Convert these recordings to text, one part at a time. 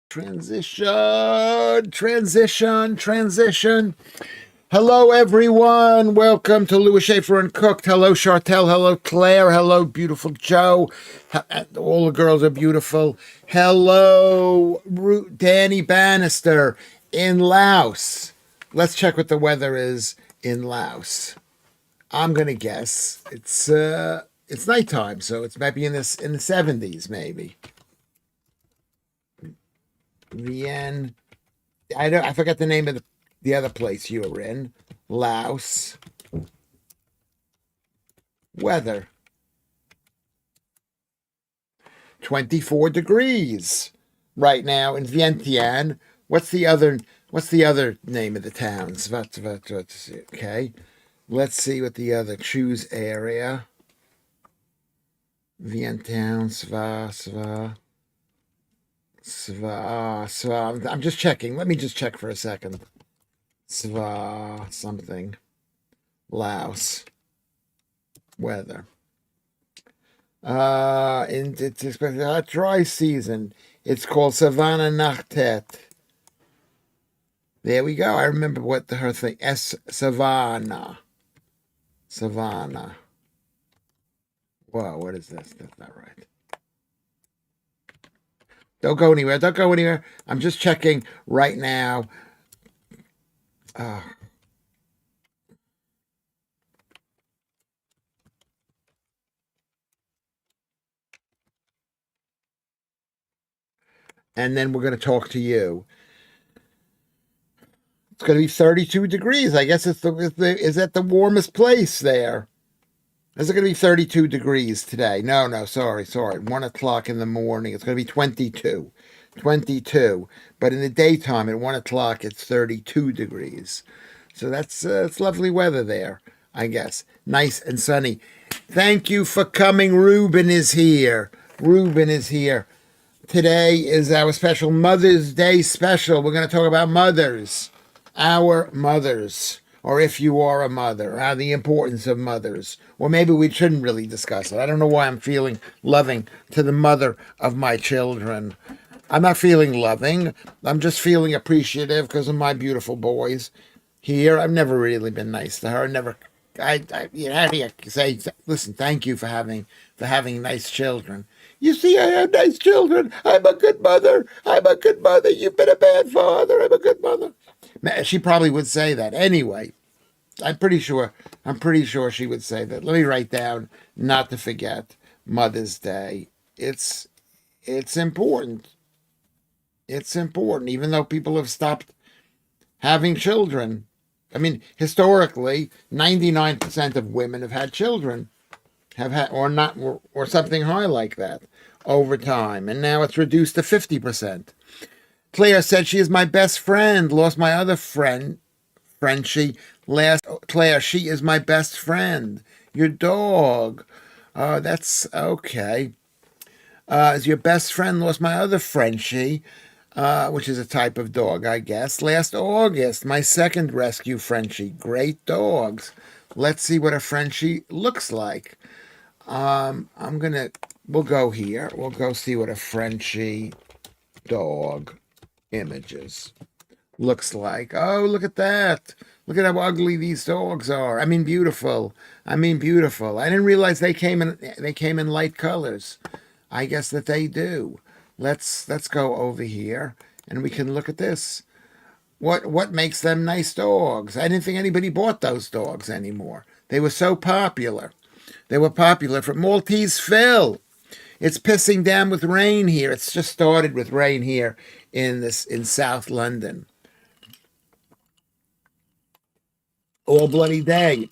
Transition. Hello, everyone. Welcome to Lewis Schaffer Uncooked. Hello, Chartel. Hello, Claire. Hello, beautiful Joe. All the girls are beautiful. Hello, Danny Bannister in Laos. Let's check what the weather is in Laos. I'm gonna guess it's nighttime, so it's maybe in the 70s, maybe. Vienne. I forgot the name of the other place you were in. Laos. Weather. 24 degrees right now in Vientiane. What's the other name of the towns? Okay. Let's see what the other choose area. Vientiane, Sva. I'm just checking. Let me just check for a second. Sva something. Laos. Weather. It's expected a dry season. It's called Savannah Nachtet. There we go. I remember what her thing. Savannah. Whoa, what is this? That's not right. Don't go anywhere. I'm just checking right now. And then we're going to talk to you. It's going to be 32 degrees. I guess is that the warmest place there? Is it going to be 32 degrees today? No, sorry. 1 o'clock in the morning. It's going to be 22. But in the daytime at 1 o'clock, it's 32 degrees. So it's lovely weather there, I guess. Nice and sunny. Thank you for coming. Ruben is here. Today is our special Mother's Day special. We're going to talk about mothers. Our mothers. Or if you are a mother, the importance of mothers. Or maybe we shouldn't really discuss it. I don't know why I'm feeling loving to the mother of my children. I'm not feeling loving. I'm just feeling appreciative because of my beautiful boys here. I've never really been nice to her. How do you say, listen, thank you for having nice children. You see, I have nice children. I'm a good mother. You've been a bad father. I'm a good mother. She probably would say that. Anyway, I'm pretty sure she would say that. Let me write down, not to forget, Mother's Day. It's important. It's important, even though people have stopped having children. I mean, historically, 99% of women have had children, or something high like that over time. And now it's reduced to 50%. Claire said she is my best friend. Lost my other friend. Claire, she is my best friend. Your dog. That's okay. Is your best friend lost my other Frenchie, which is a type of dog, I guess. Last August, my second rescue Frenchie. Great dogs. Let's see what a Frenchie looks like. We'll go here. We'll go see what a Frenchie dog images looks like. Oh, look at that. Look at how ugly these dogs are. I mean beautiful. I didn't realize they came in light colors. I guess that they do. Let's go over here and we can look at this. What makes them nice dogs? I didn't think anybody bought those dogs anymore. They were so popular. They were popular for Maltese Phil. It's pissing down with rain here. It's just started with rain here in South London. All bloody day.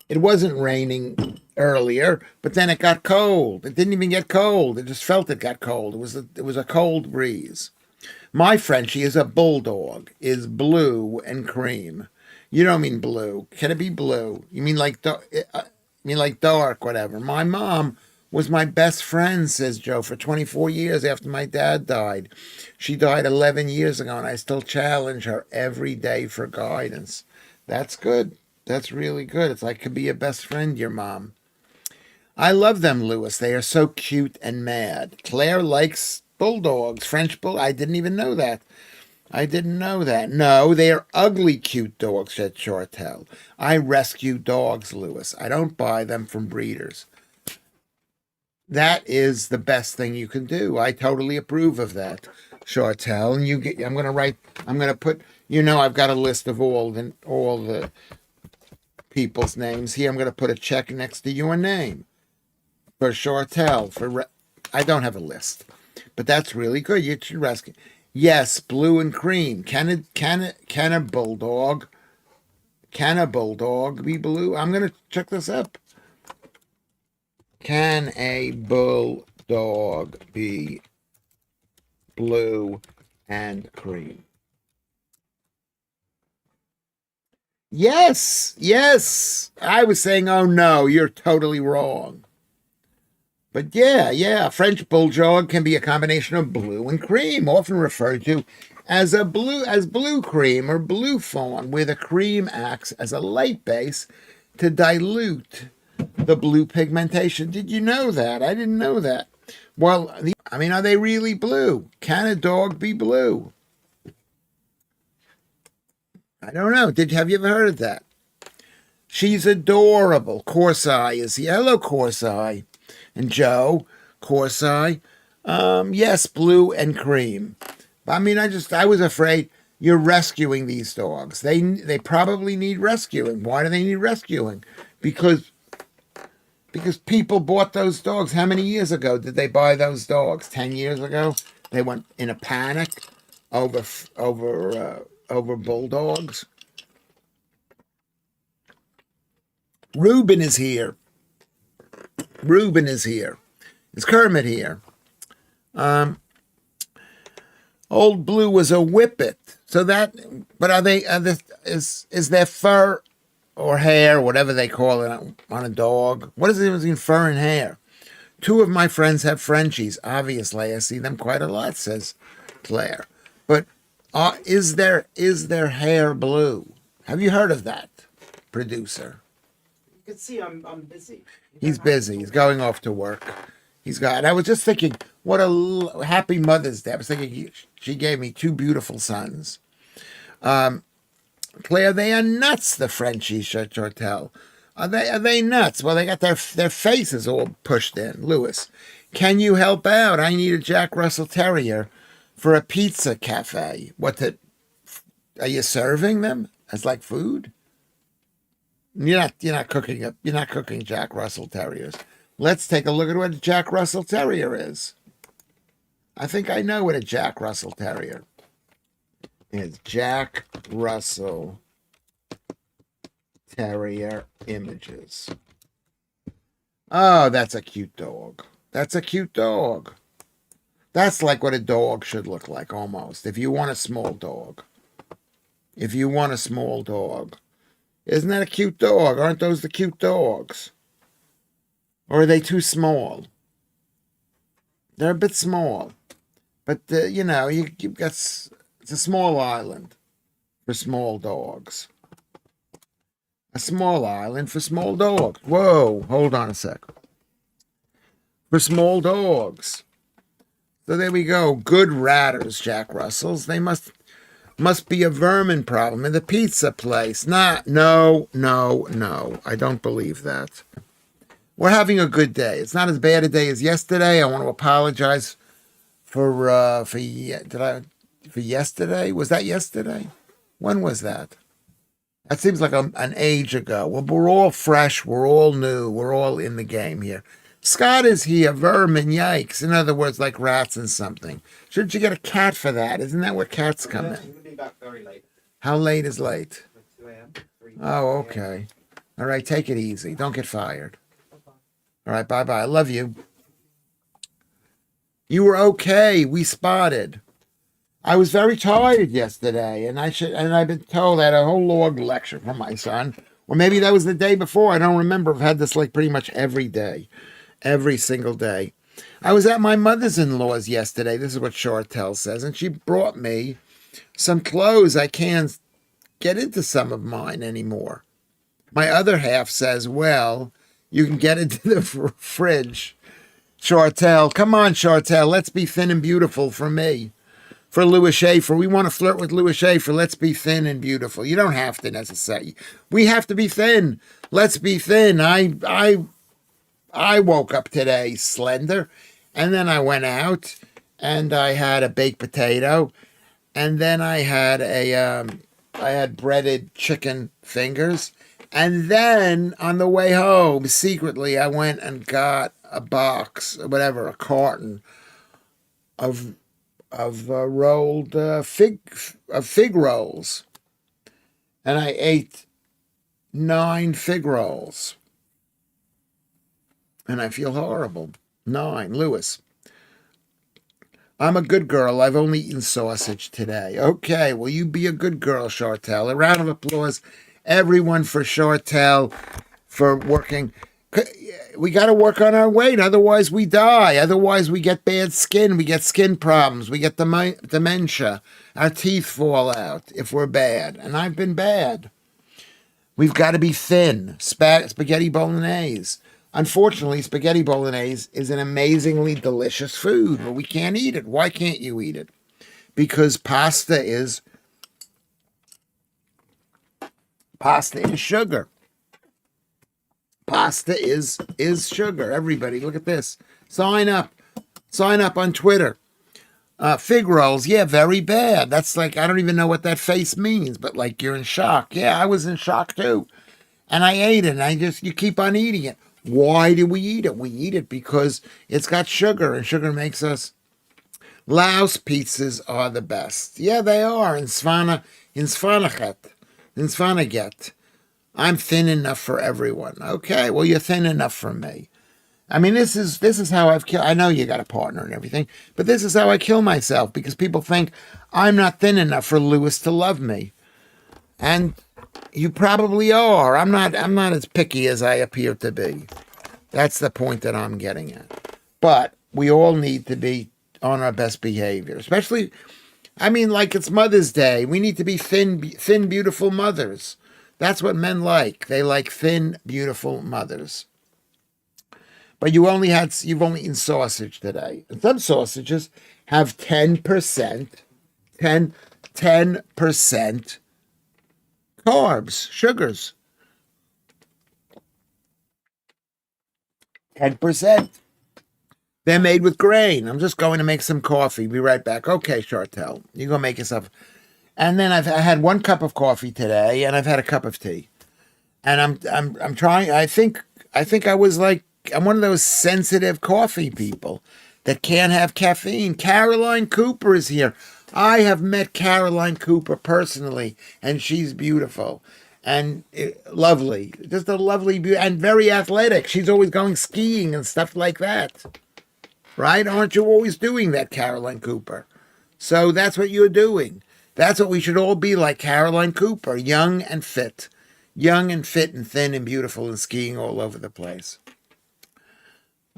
It wasn't raining earlier, but then it got cold. It didn't even get cold. It just felt it got cold. It was a cold breeze. My Frenchie is a bulldog, is blue and cream. You don't mean blue. Can it be blue? You mean like dark, whatever. My mom was my best friend, says Joe, for 24 years after my dad died. She died 11 years ago, and I still challenge her every day for guidance. That's good. That's really good. It's like, could be your best friend, your mom. I love them, Lewis. They are so cute and mad. Claire likes bulldogs. French bull. I didn't even know that. I didn't know that. No, they are ugly, cute dogs, said Chartel. I rescue dogs, Lewis. I don't buy them from breeders. That is the best thing you can do. I totally approve of that, Chartel. And I'm going to write. I'm going to put. I've got a list of all the people's names here. I'm going to put a check next to your name for Chartel. I don't have a list, but that's really good. You should rescue. Yes, blue and cream. Can a bulldog be blue? I'm gonna check this up. Can a bulldog be blue and cream? Yes. I was saying, oh no, you're totally wrong. But yeah, French bulldog can be a combination of blue and cream, often referred to as blue cream or blue fawn, where the cream acts as a light base to dilute the blue pigmentation. Did you know that? I didn't know that. Well, are they really blue? Can a dog be blue? I don't know. Have you ever heard of that? She's adorable. Corsai is here. Hello, Corsai. And Joe, Corsai, yes, blue and cream. I was afraid you're rescuing these dogs. They probably need rescuing. Why do they need rescuing? Because people bought those dogs. How many years ago did they buy those dogs? 10 years ago? They went in a panic over bulldogs. Reuben is here. Is Kermit here? Old Blue was a whippet. So that, but is there fur or hair, whatever they call it, on a dog? What is it between fur and hair? Two of my friends have Frenchies. Obviously, I see them quite a lot, says Claire. But is their hair blue? Have you heard of that, producer? You can see I'm busy. He's busy. He's going off to work. I was just thinking, what a happy Mother's Day. I was thinking she gave me two beautiful sons. Claire, they are nuts, the Frenchies, Chartel. Are they nuts? Well, they got their faces all pushed in. Lewis, can you help out? I need a Jack Russell Terrier for a pizza cafe. Are you serving them as like food? You're not cooking Jack Russell Terriers. Let's take a look at what a Jack Russell Terrier is. I think I know what a Jack Russell Terrier is. Jack Russell Terrier images. Oh, that's a cute dog. That's like what a dog should look like, almost. If you want a small dog. Isn't that a cute dog? Aren't those the cute dogs? Or are they too small? They're a bit small. But, you've got, it's a small island for small dogs. A small island for small dogs. Whoa, hold on a sec. For small dogs. So there we go. Good ratters, Jack Russells. They must be a vermin problem in the pizza place. No. I don't believe that. We're having a good day. It's not as bad a day as yesterday. I want to apologize for yesterday. Was that yesterday? When was that? That seems like an age ago. Well, we're all fresh. We're all new. We're all in the game here. Scott is here. Vermin, yikes. In other words, like rats and something. Shouldn't you get a cat for that? Isn't that where cats come in? We'll be back very late. How late is late? Like 2 a.m. Oh, okay. All right, take it easy. Don't get fired. All right, bye-bye. I love you. You were okay. We spotted. I was very tired yesterday, and I've been told I had a whole long lecture from my son. Or maybe that was the day before. I don't remember. I've had this like pretty much every day. Every single day. I was at my mother's-in-law's yesterday. This is what Chartel says. And she brought me some clothes. I can't get into some of mine anymore. My other half says, well, you can get into the fridge Chartel. Come on, Chartel. Let's be thin and beautiful for me. For Lewis Schaffer. We want to flirt with Lewis Schaffer. Let's be thin and beautiful. You don't have to necessarily. We have to be thin. Let's be thin. I woke up today slender, and then I went out and I had a baked potato, and then I had I had breaded chicken fingers, and then on the way home, secretly, I went and got a box, whatever, a carton of rolled fig rolls, and I ate 9 fig rolls, and I feel horrible. 9, Lewis. I'm a good girl. I've only eaten sausage today. Okay, will you be a good girl, Chartel? A round of applause, everyone, for Chartel for working. We got to work on our weight, otherwise we die. Otherwise we get bad skin. We get skin problems. We get dementia. Our teeth fall out if we're bad. And I've been bad. We've got to be thin. Spaghetti bolognese. Unfortunately, spaghetti bolognese is an amazingly delicious food, but we can't eat it. Why can't you eat it? Because pasta is sugar. Pasta is sugar. Everybody, look at this. Sign up. Sign up on Twitter. Fig rolls, yeah, very bad. That's like, I don't even know what that face means, but like you're in shock. Yeah, I was in shock too. And I ate it, and you keep on eating it. Why do we eat it? We eat it because it's got sugar, and sugar makes us. Laos pizzas are the best. Yeah, they are. In Svanaget. I'm thin enough for everyone. Okay, well, you're thin enough for me. I mean, this is how I've killed. I know you got a partner and everything, but this is how I kill myself, because people think I'm not thin enough for Lewis to love me. And you probably are. I'm not as picky as I appear to be. That's the point that I'm getting at. But we all need to be on our best behavior, especially, I mean, like it's Mother's Day. We need to be thin, beautiful mothers. That's what men like. They like thin, beautiful mothers. But you've only eaten sausage today. And some sausages have 10% carbs, sugars. 10%. They're made with grain. I'm just going to make some coffee. Be right back. Okay, Chartel, you're going to make yourself. And then I had 1 cup of coffee today, and I've had a cup of tea. And I'm trying. I think I was like, I'm one of those sensitive coffee people that can't have caffeine. Caroline Cooper is here. I have met Caroline Cooper personally, and she's beautiful and lovely. Just a lovely, and very athletic. She's always going skiing and stuff like that. Right? Aren't you always doing that, Caroline Cooper? So that's what you're doing. That's what we should all be like, Caroline Cooper, young and fit. Young and fit and thin and beautiful and skiing all over the place.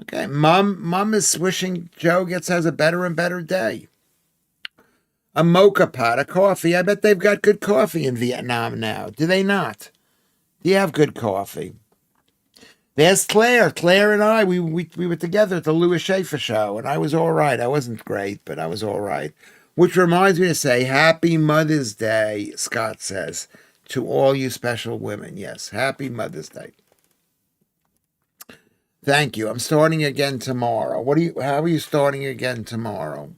Okay, Mom is wishing Joe has a better and better day. A mocha pot of coffee. I bet they've got good coffee in Vietnam now. Do they not? Do you have good coffee? There's Claire. Claire and I, we were together at the Lewis Schaffer show, and I was all right. I wasn't great, but I was all right. Which reminds me to say, Happy Mother's Day, Scott says, to all you special women. Yes, Happy Mother's Day. Thank you. I'm starting again tomorrow. How are you starting again tomorrow?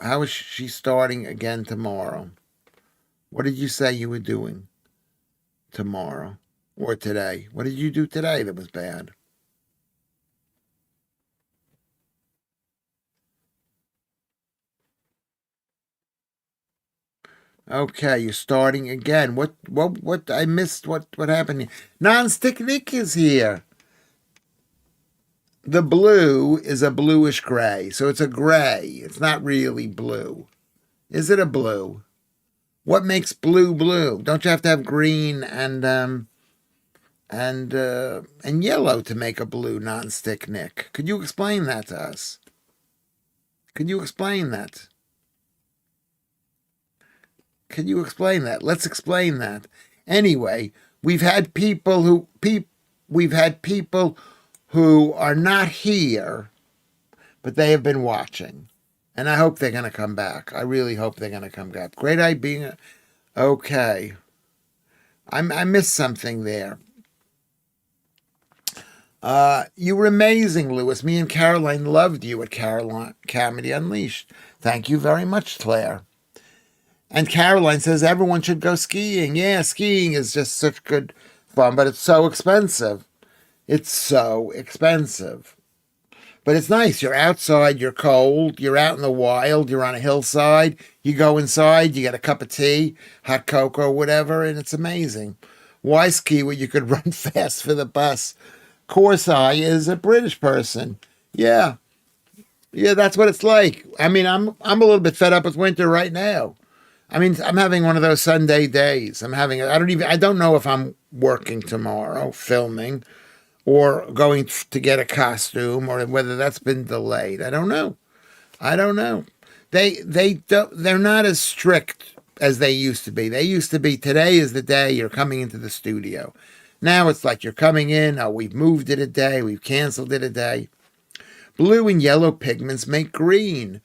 How is she starting again tomorrow? What did you say you were doing tomorrow or today? What did you do today that was bad? Okay, you're starting again. What I missed what happened? Non-stick Nick is here. The blue is a bluish gray, so it's a gray. It's not really blue. Is it a blue? What makes blue blue? Don't you have to have green and yellow to make a blue non-stick Nick? Could you explain that to us? Could you explain that? Can you explain that? Let's explain that. Anyway, we've had people who are not here, but they have been watching. And I hope they're going to come back. I really hope they're going to come back. Great Eye being okay. I missed something there. You were amazing, Lewis. Me and Caroline loved you at Caroline Comedy Unleashed. Thank you very much, Claire. And Caroline says everyone should go skiing. Yeah, skiing is just such good fun, but it's so expensive. It's so expensive. But it's nice. You're outside, you're cold, you're out in the wild, you're on a hillside, you go inside, you get a cup of tea, hot cocoa, whatever, and it's amazing. Why ski where you could run fast for the bus? Corsai is a British person. Yeah. Yeah, that's what it's like. I mean, I'm a little bit fed up with winter right now. I mean, I'm having one of those Sunday days. I don't know if I'm working tomorrow, filming, or going to get a costume, or whether that's been delayed. I don't know. They're not as strict as they used to be. They used to be, today is the day you're coming into the studio. Now it's like you're coming in, oh, we've moved it a day, we've canceled it a day. Blue and yellow pigments make green.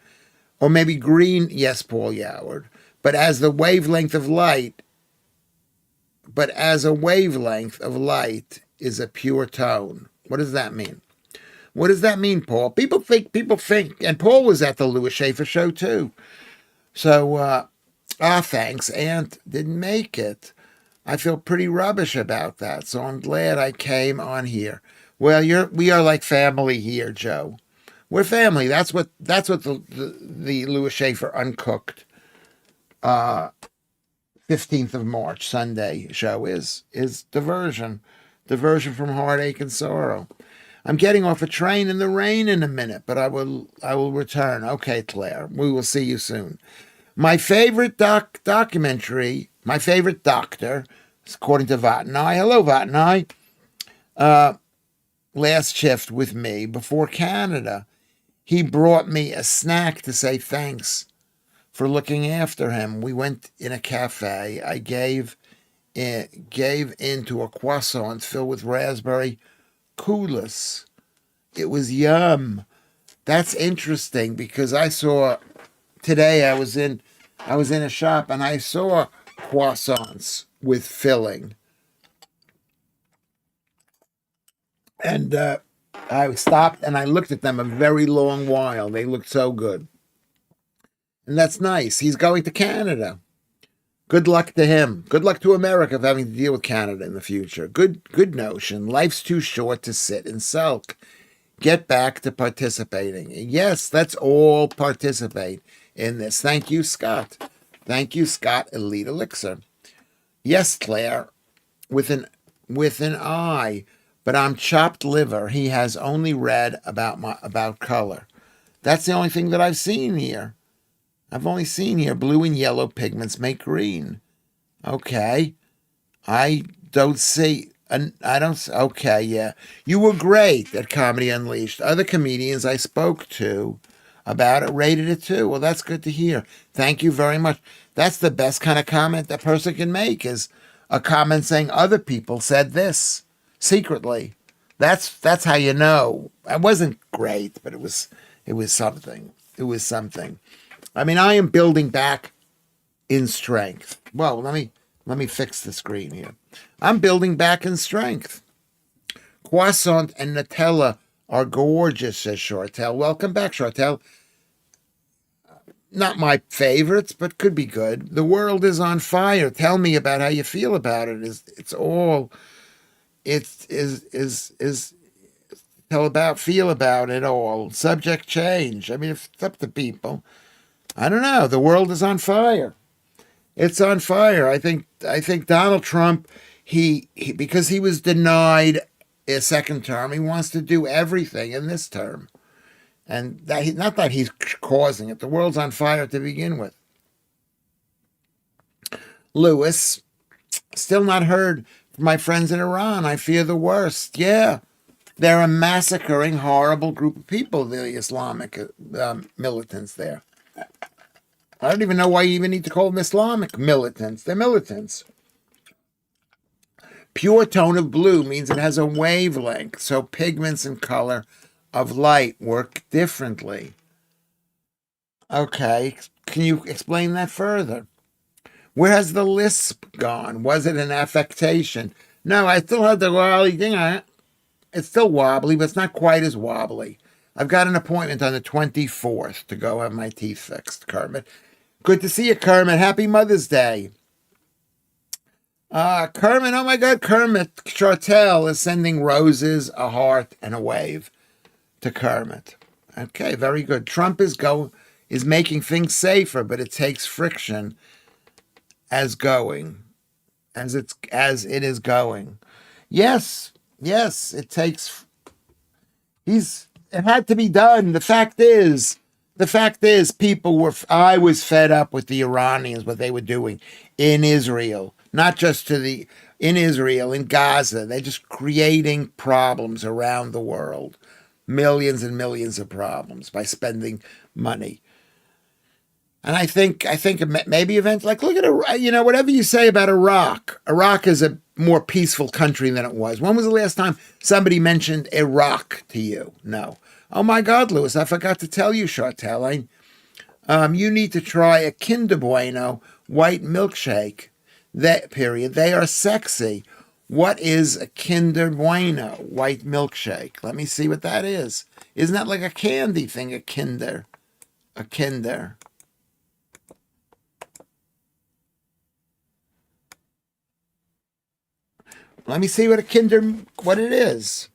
Or maybe green, yes, Paul Yoward. But as a wavelength of light is a pure tone. What does that mean? What does that mean, Paul? People think, and Paul was at the Lewis Schaffer show too. So, thanks, Aunt didn't make it. I feel pretty rubbish about that, so I'm glad I came on here. Well, we are like family here, Joe. We're family. That's what the Lewis Schaffer Uncooked 15th of March Sunday show is diversion from heartache and sorrow. I'm getting off a train in the rain in a minute, but I will return. Okay, Claire, we will see you soon. My favorite documentary, my favorite doctor, according to Vatanai. Hello, Vatanai. Last shift with me before Canada. He brought me a snack to say thanks for looking after him. We went in a cafe. I gave into a croissant filled with raspberry coulis. It was yum. That's interesting because I saw today I was in a shop and I saw croissants with filling. And I stopped and I looked at them a very long while. They looked so good. And that's nice. He's going to Canada. Good luck to him. Good luck to America of having to deal with Canada in the future. Good notion. Life's too short to sit and sulk. Get back to participating. Yes, let's all participate in this. Thank you, Scott. Thank you, Scott, Elite Elixir. Yes, Claire, with an eye, but I'm chopped liver. He has only read about color. That's the only thing that I've seen here. I've only seen here blue and yellow pigments make green. Okay. I don't see. Okay, yeah. You were great at Comedy Unleashed. Other comedians I spoke to about it rated it too. Well, that's good to hear. Thank you very much. That's the best kind of comment that person can make, is a comment saying other people said this secretly. That's how you know. I wasn't great, but it was something. It was something. I mean, I am building back in strength. Well, let me fix the screen here. I'm building back in strength. Croissant and Nutella are gorgeous, says Chartel. Welcome back, Chartel. Not my favorites, but could be good. The world is on fire. Tell me about how you feel about it. Feel about it all. Subject change. I mean, if it's up to people. I don't know. The world is on fire. It's on fire. I think Donald Trump, he because he was denied a second term, he wants to do everything in this term. And not that he's causing it. The world's on fire to begin with. Lewis, still not heard from my friends in Iran. I fear the worst. Yeah. They're a massacring, horrible group of people, the Islamic militants there. I don't even know why you even need to call them Islamic militants. They're militants. Pure tone of blue means it has a wavelength, so pigments and color of light work differently. Okay, can you explain that further? Where has the lisp gone? Was it an affectation? No, I still have the wobbly thing on it. It's still wobbly, but it's not quite as wobbly. I've got an appointment on the 24th to go have my teeth fixed, Kermit. Good to see you, Kermit. Happy Mother's Day. Kermit, oh my God, Kermit Chartel is sending roses, a heart, and a wave to Kermit. Okay, very good. Trump is making things safer, but it takes friction as it is going. Yes, it takes. It had to be done. The fact is, I was fed up with the Iranians, what they were doing in Israel, not just in Israel, in Gaza. They're just creating problems around the world, millions and millions of problems by spending money. And I think maybe events like, look at whatever you say about Iraq. Iraq is a more peaceful country than it was. When was the last time somebody mentioned Iraq to you? No. Oh my God, Lewis, I forgot to tell you, Chartel. You need to try a Kinder Bueno white milkshake. They are sexy. What is a Kinder Bueno white milkshake? Let me see what that is. Isn't that like a candy thing? A Kinder. Let me see what it is.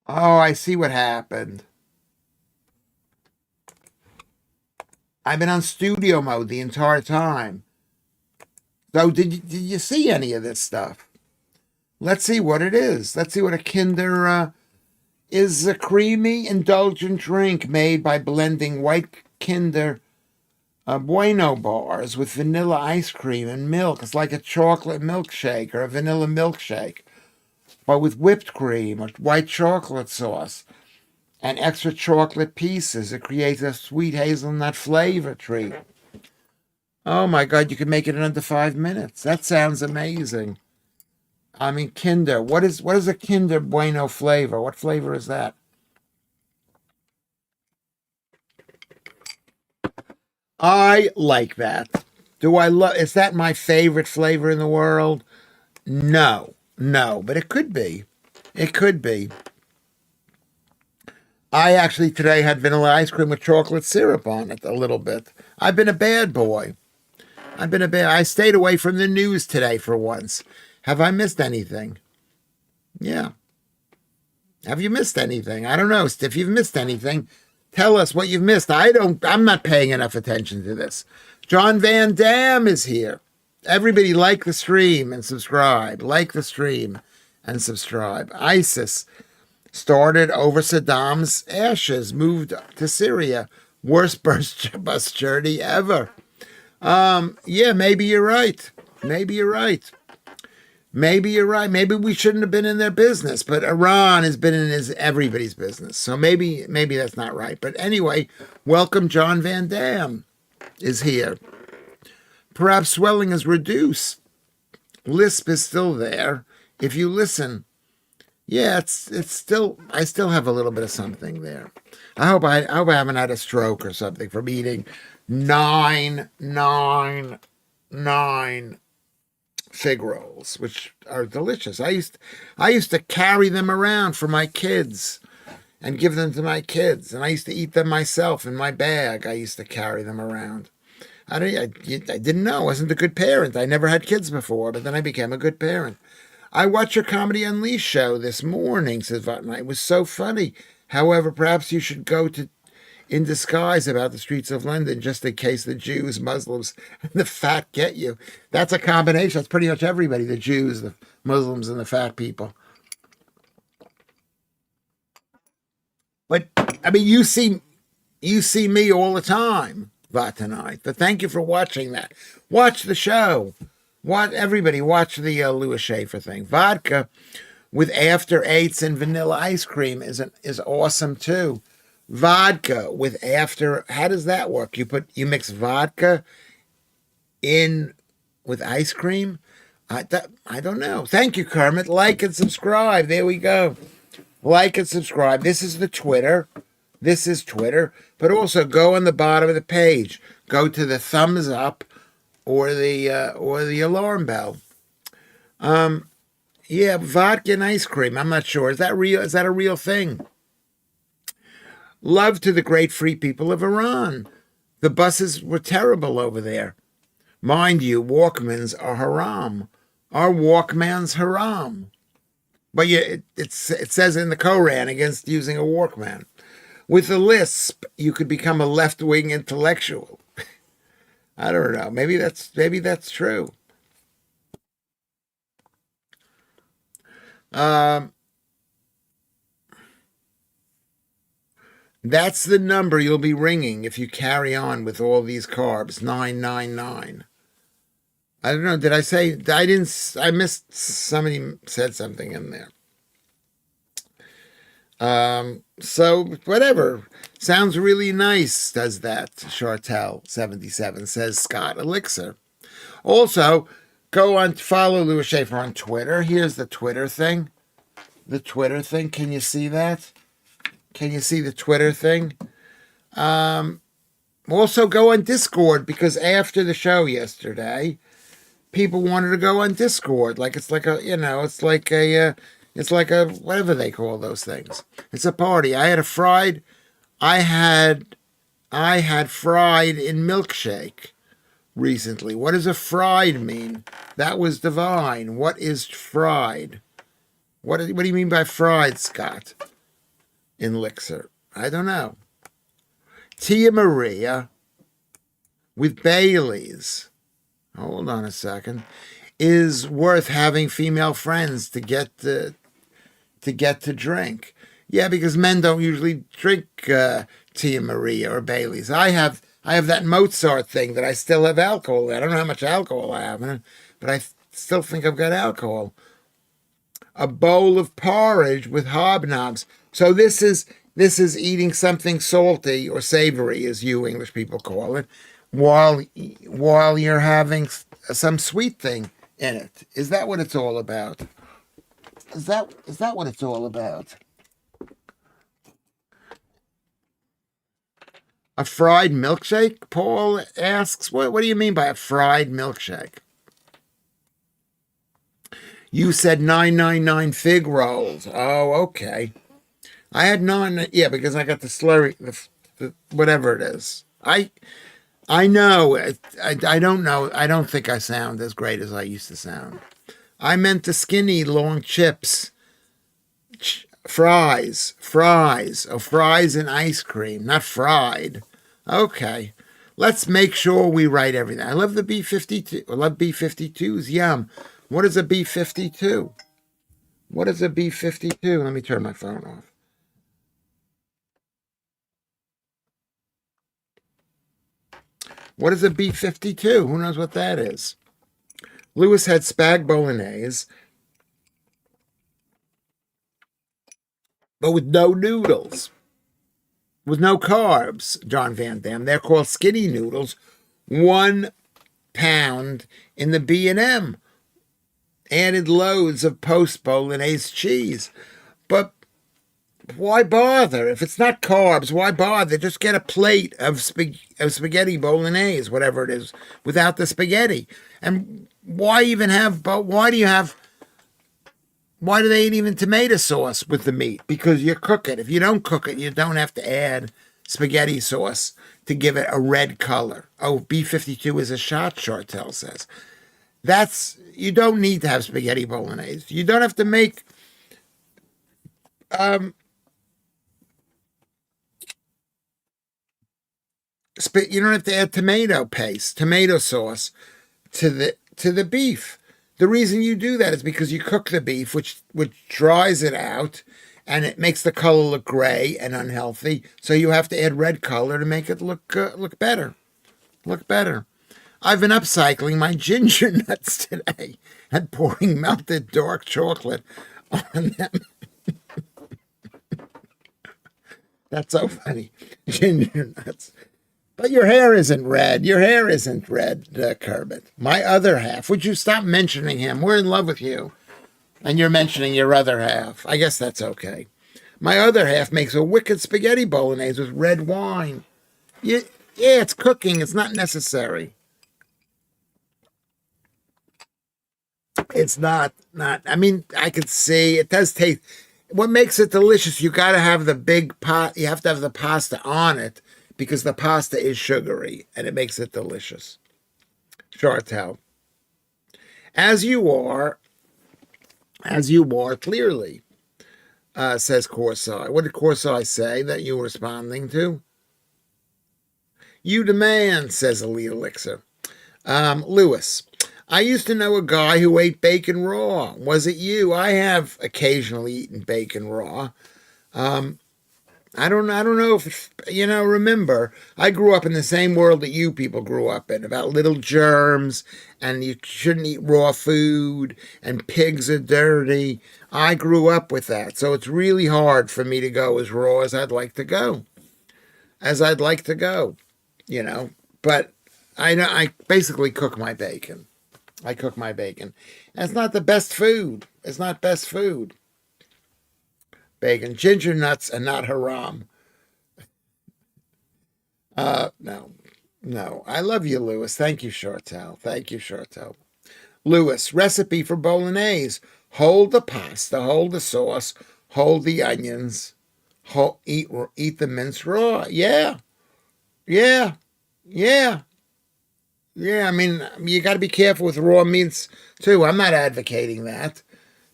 Oh, I see what happened. I've been on studio mode the entire time. So did you see any of this stuff? Let's see what it is. Let's see what a Kinder is. A creamy, indulgent drink made by blending white Kinder Bueno bars with vanilla ice cream and milk. It's like a chocolate milkshake or a vanilla milkshake, but with whipped cream or white chocolate sauce and extra chocolate pieces. It creates a sweet hazelnut flavor treat. Oh my God, you can make it in under 5 minutes. That sounds amazing. I mean, Kinder. What is a Kinder Bueno flavor? What flavor is that? I like that. Is that my favorite flavor in the world? No, but it could be. It could be. I actually today had vanilla ice cream with chocolate syrup on it a little bit. I've been a bad boy. I stayed away from the news today for once. Have I missed anything? Yeah. Have you missed anything? I don't know. If you've missed anything, tell us what you've missed. I'm not paying enough attention to this. John Van Dam is here. Everybody like the stream and subscribe. Like the stream and subscribe. ISIS started over Saddam's ashes, moved to Syria. Worst bus journey ever. Yeah, maybe you're right. Maybe we shouldn't have been in their business, but Iran has been in everybody's business. So maybe that's not right. But anyway, welcome. John Van Dam is here. Perhaps swelling is reduced. Lisp is still there. If you listen, yeah, it's still. I still have a little bit of something there. I hope I haven't had a stroke or something from eating 9 fig rolls, which are delicious. I used to carry them around for my kids and give them to my kids, and I used to eat them myself in my bag. I used to carry them around. I didn't know. I wasn't a good parent. I never had kids before, but then I became a good parent. I watched your Comedy Unleashed show this morning, says Vatna. It was so funny. However, perhaps you should go in disguise about the streets of London just in case the Jews, Muslims, and the fat get you. That's a combination. That's pretty much everybody, the Jews, the Muslims, and the fat people. But, I mean, you see me all the time, Vatanite. But thank you for watching that. Watch the show. Everybody watch the Lewis Schaffer thing. Vodka with after eights and vanilla ice cream is awesome too. Vodka with after, how does that work? You mix vodka in with ice cream? I don't know. Thank you, Kermit. Like and subscribe. There we go. Like and subscribe. This is the Twitter. This is Twitter. But also go on the bottom of the page. Go to the thumbs up or the alarm bell. Yeah, vodka and ice cream. I'm not sure. Is that real? Is that a real thing? Love to the great free people of Iran. The buses were terrible over there. Mind you, Walkmans are haram. Are Walkmans haram? But yeah, it says in the Koran against using a Walkman. With a lisp, you could become a left-wing intellectual. I don't know. Maybe that's true. That's the number you'll be ringing if you carry on with all these carbs. 999. I don't know. Did I say? I didn't. I missed. Somebody said something in there. So whatever. Sounds really nice, does that? Chartel77 says Scott Elixir. Also, go on, follow Lewis Schaffer on Twitter. Here's the Twitter thing. The Twitter thing. Can you see that? Can you see the Twitter thing? Also go on Discord, because after the show yesterday, people wanted to go on Discord. It's like a whatever they call those things. It's a party. I had fried in milkshake recently. What does a fried mean? That was divine. What is fried? What do you mean by fried, Scott? In Elixir. I don't know. Tia Maria with Bailey's. Hold on a second. Is worth having female friends to get to drink. Yeah, because men don't usually drink Tia Maria or Bailey's. I have that Mozart thing that I still have alcohol in. I don't know how much alcohol I have in it, but I still think I've got alcohol. A bowl of porridge with hobnobs. So this is eating something salty or savory, as you English people call it, while you're having some sweet thing in it. Is that what it's all about? Is that what it's all about? A fried milkshake? Paul asks. What do you mean by a fried milkshake? You said 999 fig rolls. Oh, okay. I had yeah, because I got the slurry, the whatever it is. I know. I don't know. I don't think I sound as great as I used to sound. I meant the skinny long chips. Fries. Oh, fries and ice cream, not fried. Okay. Let's make sure we write everything. I love the B-52. I love B-52s. Yum. What is a B-52? What is a B-52? Let me turn my phone off. What is a B-52? Who knows what that is? Lewis had spag bolognese, but with no noodles, with no carbs, John Van Dam. They're called skinny noodles. 1 pound in the B&M. Added loads of post bolognese cheese. But why bother? If it's not carbs, why bother? Just get a plate of spaghetti bolognese, whatever it is, without the spaghetti. And why do they eat even tomato sauce with the meat? Because you cook it. If you don't cook it, you don't have to add spaghetti sauce to give it a red color. Oh, B-52 is a shot, Chartel says. You don't need to have spaghetti bolognese. You don't have to make you don't have to add tomato paste, tomato sauce to the beef. The reason you do that is because you cook the beef, which dries it out, and it makes the color look gray and unhealthy. So you have to add red color to make it look better. Look better. I've been upcycling my ginger nuts today and pouring melted dark chocolate on them. That's so funny. Ginger nuts. But your hair isn't red. Your hair isn't red, Kermit. My other half. Would you stop mentioning him? We're in love with you. And you're mentioning your other half. I guess that's okay. My other half makes a wicked spaghetti bolognese with red wine. Yeah, yeah, it's cooking. It's not necessary. It's not. I mean, I could see it does taste. What makes it delicious? You got to have the big pot. You have to have the pasta on it because the pasta is sugary and it makes it delicious. Chartel, as you are clearly, says Corsai. What did Corsai say that you were responding to? You demand, says Elite Elixir. Lewis, I used to know a guy who ate bacon raw. Was it you? I have occasionally eaten bacon raw. I don't know if, remember, I grew up in the same world that you people grew up in, about little germs, and you shouldn't eat raw food, and pigs are dirty. I grew up with that, so it's really hard for me to go as raw as I'd like to go. You know. But I basically cook my bacon. I cook my bacon. And it's not the best food. It's not best food. Bacon. Ginger nuts are not haram. No. No. I love you, Lewis. Thank you, Chartel. Thank you, Chartel. Lewis, recipe for bolognese. Hold the pasta, hold the sauce, hold the onions, eat the mince raw. Yeah. Yeah. Yeah. Yeah, I mean, you got to be careful with raw meats too. I'm not advocating that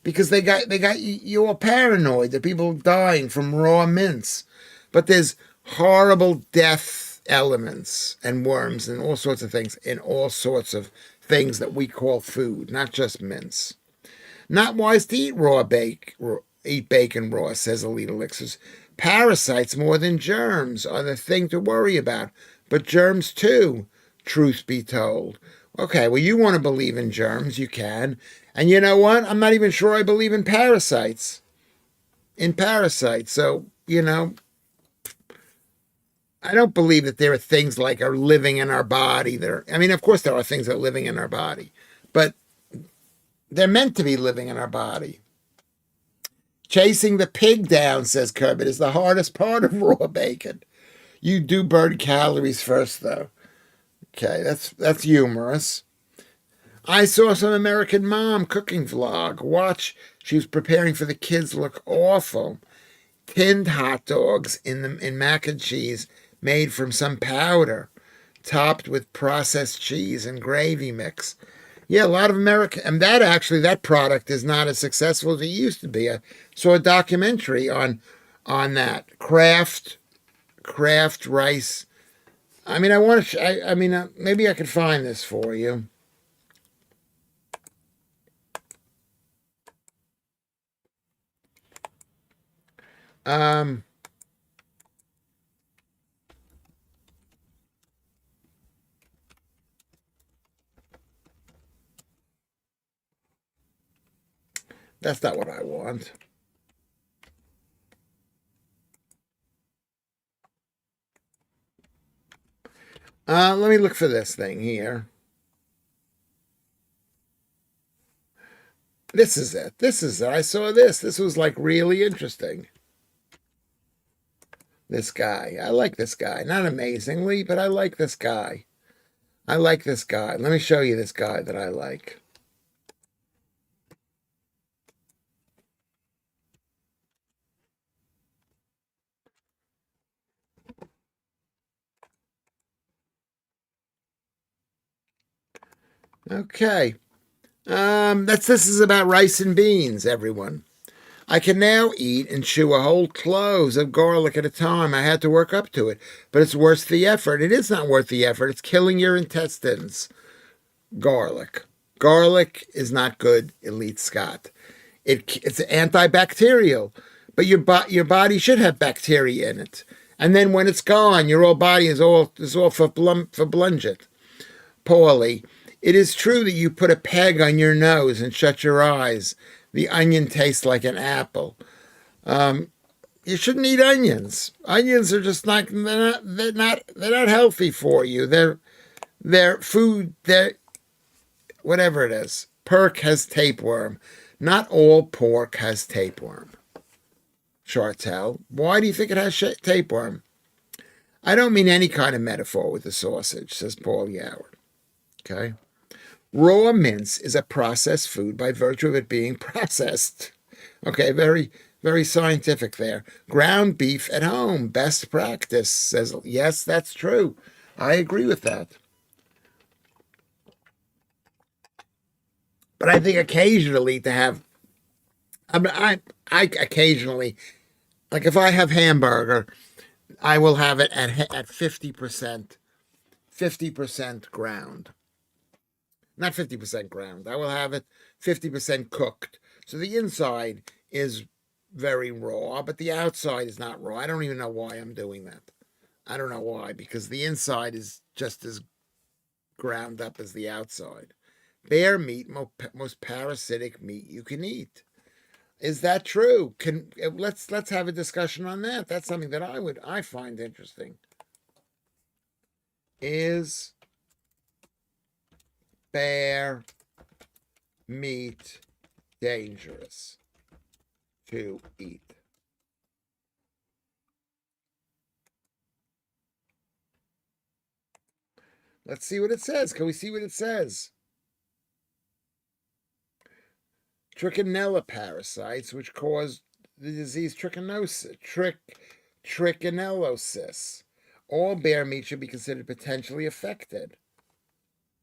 because they got you all paranoid that people dying from raw mince. But there's horrible death elements and worms and all sorts of things in all sorts of things that we call food, not just mince. Not wise to eat bacon raw, says Elite Elixirs. Parasites more than germs are the thing to worry about, but germs too, truth be told. Okay, well, you want to believe in germs, you can. And you know what? I'm not even sure I believe in parasites. So, I don't believe that there are things like are living in our body. I mean, of course there are things that are living in our body, but they're meant to be living in our body. Chasing the pig down, says Kermit, is the hardest part of raw bacon. You do burn calories first, though. Okay, that's humorous. I saw some American mom cooking vlog. Watch, she was preparing for the kids. Look awful. Tinned hot dogs in mac and cheese made from some powder, topped with processed cheese and gravy mix. Yeah, a lot of American, and that product is not as successful as it used to be. I saw a documentary on that Kraft rice. I mean, maybe I could find this for you. That's not what I want. Let me look for this thing here. This is it. I saw this. This was like really interesting. This guy. I like this guy. Not amazingly, but I like this guy. Let me show you this guy that I like. Okay. This is about rice and beans, everyone. I can now eat and chew a whole cloves of garlic at a time. I had to work up to it, but it's worth the effort. It is not worth the effort. It's killing your intestines. Garlic. Garlic is not good, Elite Scott. It's antibacterial, but your body should have bacteria in it. And then when it's gone, your whole body is all for blungit. Paulie, it is true that you put a peg on your nose and shut your eyes. The onion tastes like an apple. You shouldn't eat onions. Onions are just not they're not healthy for you. They're food. They're whatever it is. Pork has tapeworm. Not all pork has tapeworm. Chartel, why do you think it has tapeworm? I don't mean any kind of metaphor with the sausage, says Paul Yoward. Okay. Raw mince is a processed food by virtue of it being processed. Okay, very, very scientific there. Ground beef at home, best practice, says, yes, that's true. I agree with that. But I think occasionally to have, I occasionally, like if I have hamburger, I will have it at 50%, 50% ground. Not 50% ground. I will have it 50% cooked. So the inside is very raw, but the outside is not raw. I don't even know why I'm doing that. I don't know why, because the inside is just as ground up as the outside. Bear meat, most parasitic meat you can eat. Is that true? Let's have a discussion on that. That's something that I find interesting. Is bear meat dangerous to eat? Let's see what it says. Can we see what it says? Trichinella parasites, which cause the disease trichinellosis. All bear meat should be considered potentially affected.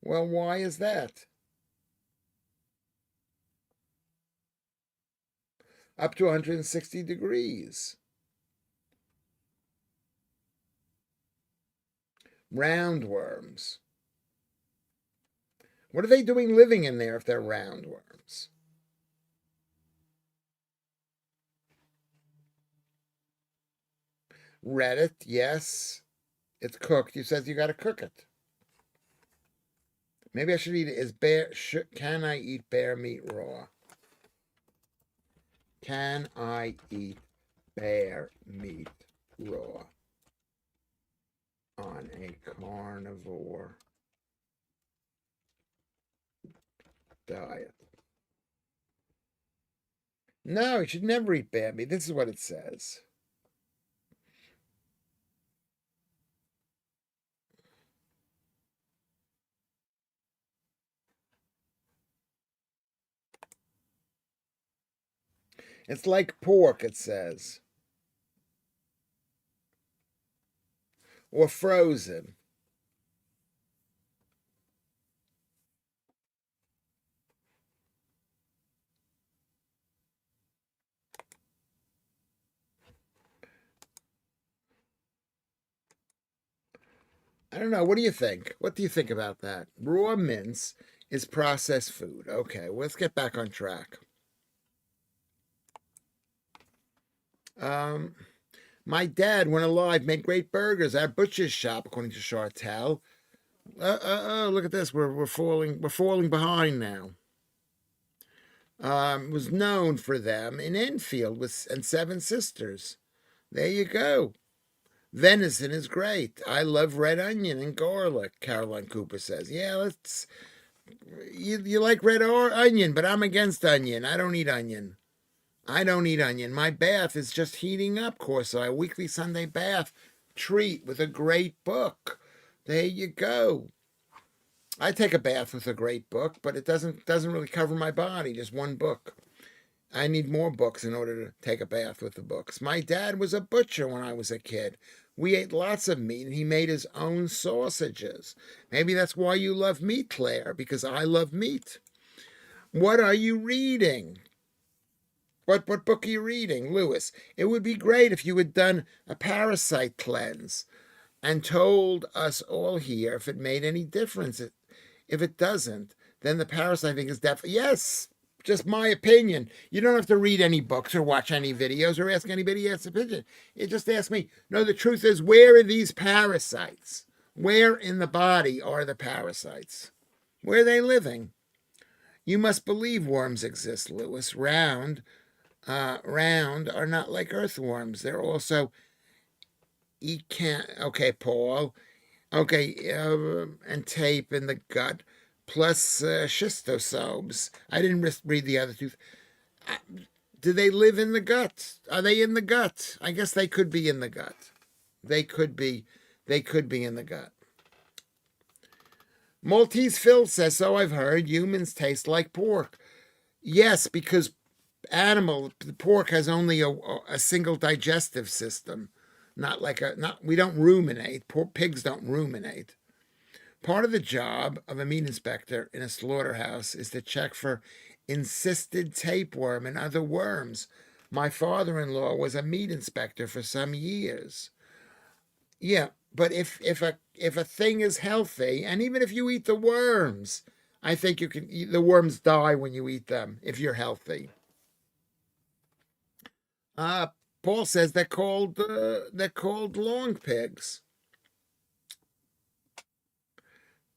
Well, why is that? Up to 160 degrees. Roundworms. What are they doing living in there if they're roundworms? Reddit, yes. It's cooked. You says you got to cook it. Maybe I should eat it. Can I eat bear meat raw? Can I eat bear meat raw on a carnivore diet? No, you should never eat bear meat. This is what it says. It's like pork, it says. Or frozen. I don't know. What do you think? What do you think about that? Raw mince is processed food. Okay, well, let's get back on track. My dad, when alive, made great burgers at our butcher's shop, according to Chartel. Look at this. We're falling behind now. Was known for them in Enfield and Seven Sisters. There you go. Venison is great. I love red onion and garlic, Caroline Cooper says. Yeah, you like red or onion, but I'm against onion. I don't eat onion. My bath is just heating up, Corso. A weekly Sunday bath treat with a great book. There you go. I take a bath with a great book, but it doesn't really cover my body, just one book. I need more books in order to take a bath with the books. My dad was a butcher when I was a kid. We ate lots of meat, and he made his own sausages. Maybe that's why you love meat, Claire, because I love meat. What are you reading? What book are you reading, Lewis? It would be great if you had done a parasite cleanse and told us all here if it made any difference. If it doesn't, then the parasite thing is definitely, yes, just my opinion. You don't have to read any books or watch any videos or ask anybody else's opinion. You just ask me. No, the truth is, where are these parasites? Where in the body are the parasites? Where are they living? You must believe worms exist, Lewis. Round are not like earthworms. They're also okay, Paul. Okay, and tape in the gut, plus schistosomes. I didn't read the other two. Do they live in the gut? Are they in the gut? I guess they could be in the gut. They could be. They could be in the gut. Maltese Phil says, so I've heard humans taste like pork. Yes, because the pork has only a single digestive system. We don't ruminate. Pigs don't ruminate. Part of the job of a meat inspector in a slaughterhouse is to check for encysted tapeworm and other worms. My father-in-law was a meat inspector for some years. Yeah, but if a thing is healthy, and even if you eat the worms, I think you can eat the worms die when you eat them if you're healthy. Paul says they're called long pigs.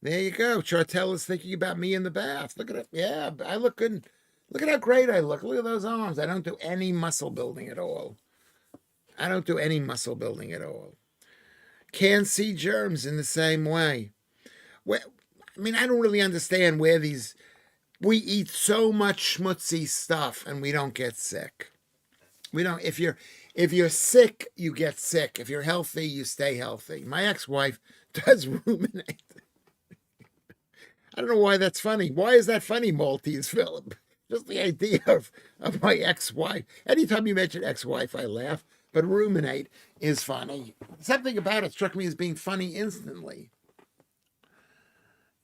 There you go. Chartel is thinking about me in the bath. Look at it. Yeah, I look good. Look at how great I look. Look at those arms. I don't do any muscle building at all. I don't do any muscle building at all. Can't see germs in the same way. Well, I mean, I don't really understand where these. We eat so much schmutzy stuff and we don't get sick. We don't. If you're sick, you get sick. If you're healthy, you stay healthy. My ex-wife does ruminate. I don't know why that's funny. Why is that funny, Maltese Philip? Just the idea of my ex-wife. Anytime you mention ex-wife, I laugh. But ruminate is funny. Something about it struck me as being funny instantly.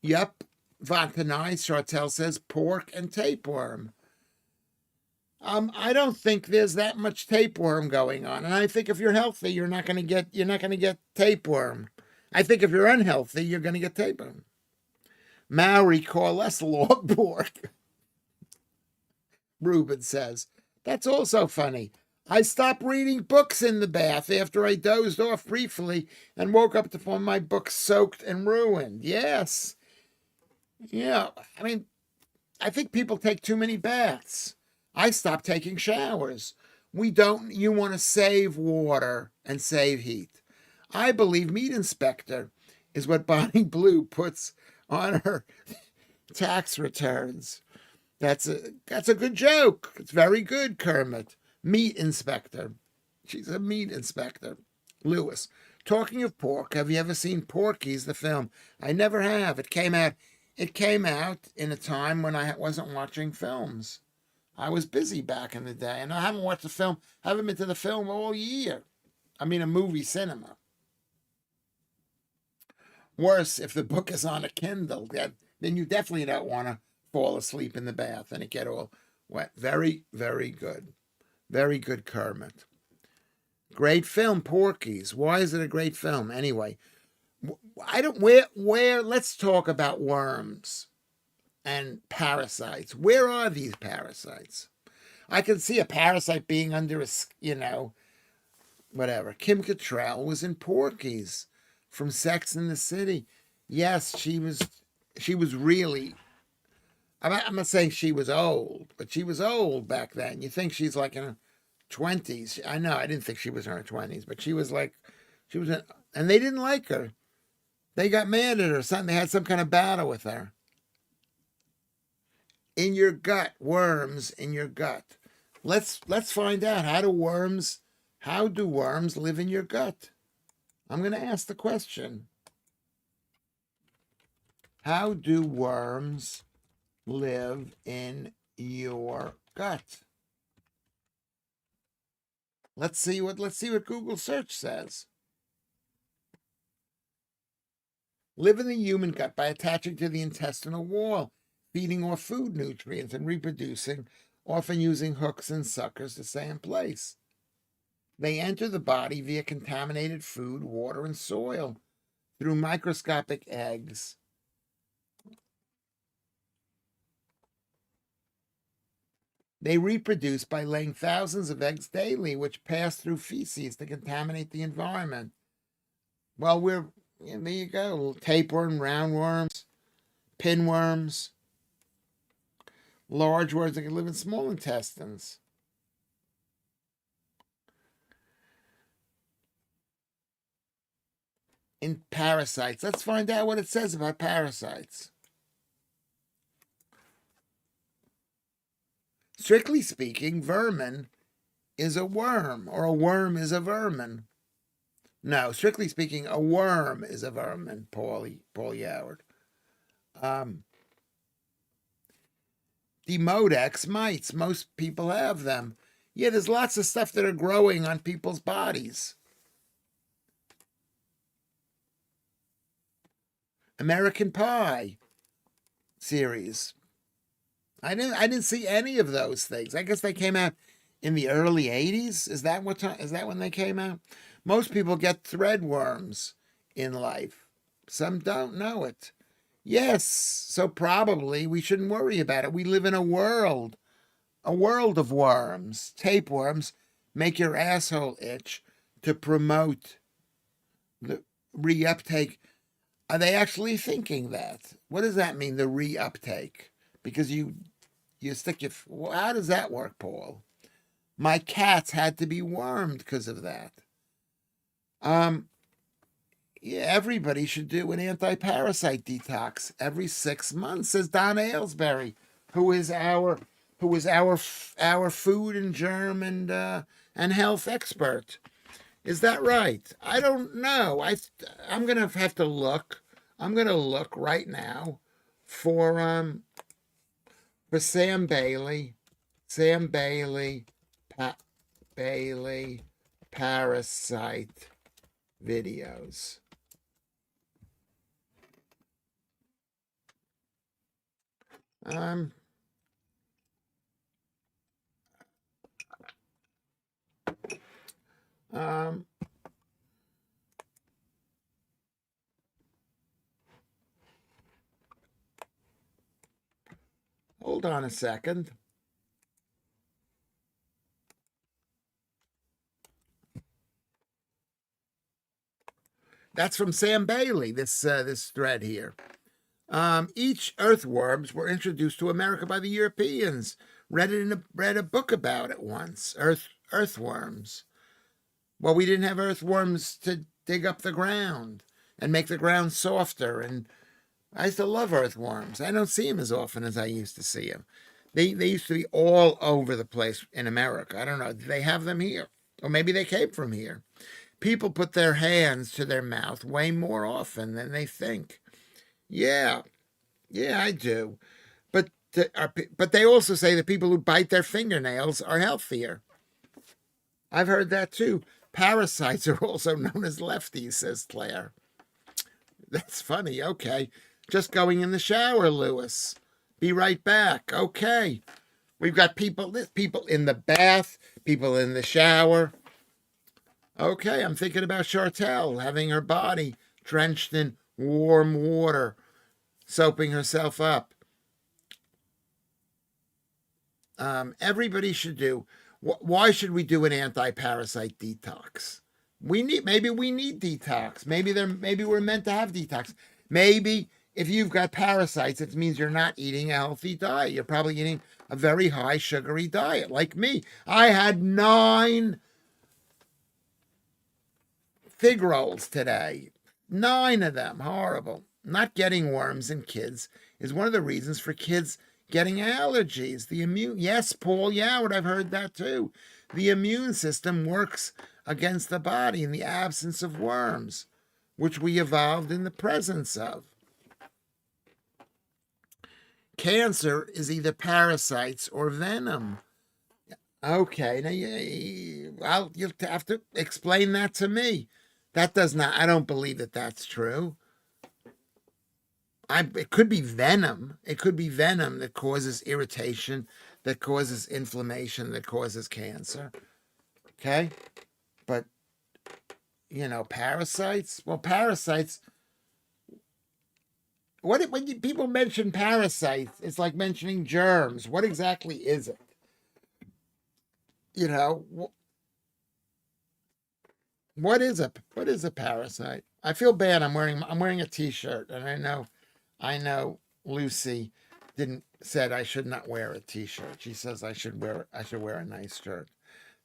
Yup. Vantanai, Chartel says pork and tapeworm. I don't think there's that much tapeworm going on. And I think if you're healthy, you're not gonna get tapeworm. I think if you're unhealthy, you're gonna get tapeworm. Maori call less log pork. Ruben says, that's also funny. I stopped reading books in the bath after I dozed off briefly and woke up to find my books soaked and ruined. Yes. Yeah, I mean, I think people take too many baths. I stopped taking showers. You want to save water and save heat. I believe Meat Inspector is what Bonnie Blue puts on her tax returns. That's a good joke. It's very good, Kermit. Meat Inspector. She's a meat inspector. Lewis. Talking of pork, have you ever seen Porky's, the film? I never have. It came out in a time when I wasn't watching films. I was busy back in the day, and I haven't watched a film, haven't been to the film all year. I mean, a movie cinema. Worse, if the book is on a Kindle, then you definitely don't want to fall asleep in the bath and it get all wet. Very, very good. Very good, Kermit. Great film, Porky's. Why is it a great film? Anyway, let's talk about worms and parasites. Where are these parasites? I can see a parasite being under whatever. Kim Cattrall was in Porky's from Sex and the City. Yes, she was really, I'm not saying she was old, but she was old back then. You think she's like in her 20s. I know, I didn't think she was in her 20s, but and they didn't like her. They got mad at her or something. They had some kind of battle with her. In your gut, worms in your gut. Let's find out, how do worms live in your gut? I'm going to ask the question. How do worms live in your gut? Let's see what Google search says. Live in the human gut by attaching to the intestinal wall, feeding off food nutrients and reproducing, often using hooks and suckers to stay in place. They enter the body via contaminated food, water, and soil through microscopic eggs. They reproduce by laying thousands of eggs daily, which pass through feces to contaminate the environment. Well, Yeah, there you go. Tapeworm, roundworms, pinworms, large worms that can live in small intestines. In parasites. Let's find out what it says about parasites. Strictly speaking, vermin is a worm, or a worm is a vermin. No, strictly speaking, a worm is a vermin, Paul Yoward. Demodex mites, most people have them. Yeah, there's lots of stuff that are growing on people's bodies. American Pie series. I didn't see any of those things. I guess they came out in the early 80s. Is that what time, is that when they came out? Most people get threadworms in life. Some don't know it. Yes, so probably we shouldn't worry about it. We live in a world of worms. Tapeworms make your asshole itch to promote the reuptake. Are they actually thinking that? What does that mean, the reuptake? Because you stick your. Well, how does that work, Paul? My cats had to be wormed because of that. Yeah, everybody should do an anti-parasite detox every 6 months, says Donna Aylesbury, who is our food and germ and health expert. Is that right? I don't know. I'm gonna have to look. I'm gonna look right now for Sam Bailey, Bailey parasite videos. Um, um, hold on a second. That's from Sam Bailey, this thread here. Each earthworms were introduced to America by the Europeans. Read a book about it once. Earthworms. Well, we didn't have earthworms to dig up the ground and make the ground softer. And I used to love earthworms. I don't see them as often as I used to see them. They used to be all over the place in America. I don't know. Do they have them here? Or maybe they came from here. People put their hands to their mouth way more often than they think. Yeah, yeah, I do. But but they also say that people who bite their fingernails are healthier. I've heard that too. Parasites are also known as lefties, says Claire. That's funny. Okay. Just going in the shower, Lewis. Be right back. Okay. We've got people in the bath, people in the shower. Okay, I'm thinking about Chartel having her body drenched in warm water, soaping herself up. Everybody should do. Why should we do an anti-parasite detox? Maybe we need detox. Maybe we're meant to have detox. Maybe if you've got parasites, it means you're not eating a healthy diet. You're probably eating a very high sugary diet, like me. I had 9 fig rolls today. 9 of them. Horrible. Not getting worms in kids is one of the reasons for kids getting allergies. Yes, Paul Yoward, I've heard that too. The immune system works against the body in the absence of worms, which we evolved in the presence of. Cancer is either parasites or venom. Okay, now you'll have to explain that to me. That does not, I don't believe that that's true. It could be venom. It could be venom that causes irritation, that causes inflammation, that causes cancer. Okay? But, parasites? Well, parasites, when people mention parasites, it's like mentioning germs. What exactly is it? What is a parasite? I feel bad. I'm wearing a t-shirt, and I know Lucy didn't said I should not wear a t-shirt. She says I should wear a nice shirt.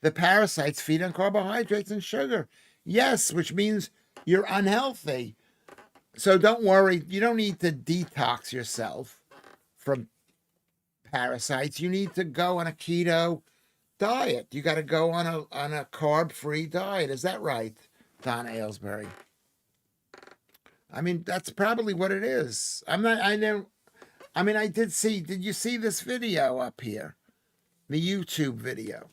The parasites feed on carbohydrates and sugar. Yes, which means you're unhealthy. So don't worry. You don't need to detox yourself from parasites. You need to go on a keto diet. You got to go on a carb-free diet. Is that right, Don Aylesbury? I mean, that's probably what it is. I'm not. I know. I mean, I did see. Did you see this video up here? The YouTube video.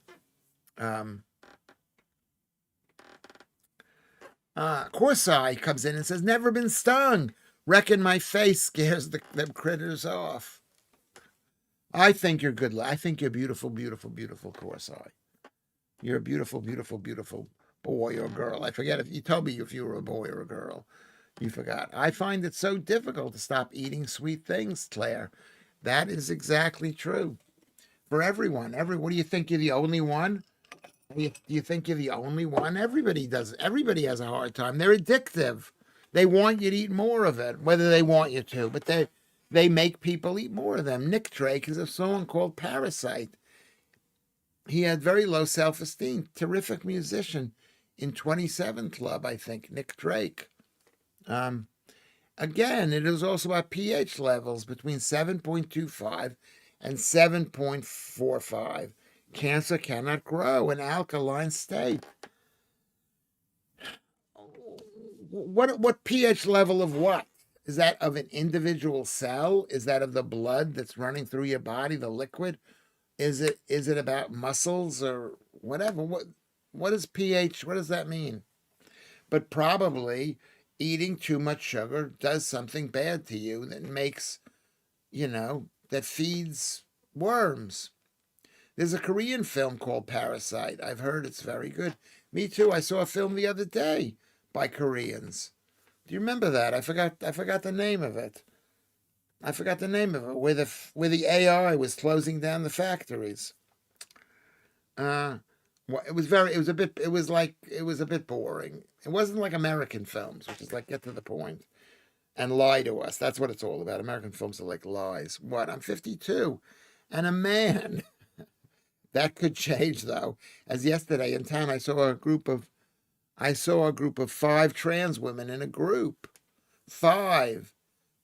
Um, Corsai comes in and says, "Never been stung. Reckon my face scares them critters off." I think you're good. I think you're beautiful, beautiful, beautiful, Corsai. You're a beautiful, beautiful, beautiful boy or girl. I forget if you told me if you were a boy or a girl. You forgot. I find it so difficult to stop eating sweet things, Claire. That is exactly true for everyone. What do you think? You're the only one? Do you think you're the only one? Everybody does. Everybody has a hard time. They're addictive. They want you to eat more of it, whether they want you to, but they make people eat more of them. Nick Drake is a song called Parasite. He had very low self-esteem. Terrific musician in 27 Club, I think. Nick Drake. Again, it is also about pH levels between 7.25 and 7.45. Cancer cannot grow in alkaline state. What pH level of what? Is that of an individual cell? Is that of the blood that's running through your body, the liquid? Is it about muscles or whatever? What is pH? What does that mean? But probably eating too much sugar does something bad to you that makes, that feeds worms. There's a Korean film called Parasite. I've heard it's very good. Me too. I saw a film the other day by Koreans. Do you remember that? I forgot the name of it. I forgot the name of it. Where the AI was closing down the factories. It was a bit boring. It wasn't like American films, which is like get to the point and lie to us. That's what it's all about. American films are like lies. What? I'm 52 and a man. That could change though. As yesterday in town, I saw a group of 5 trans women in a group. 5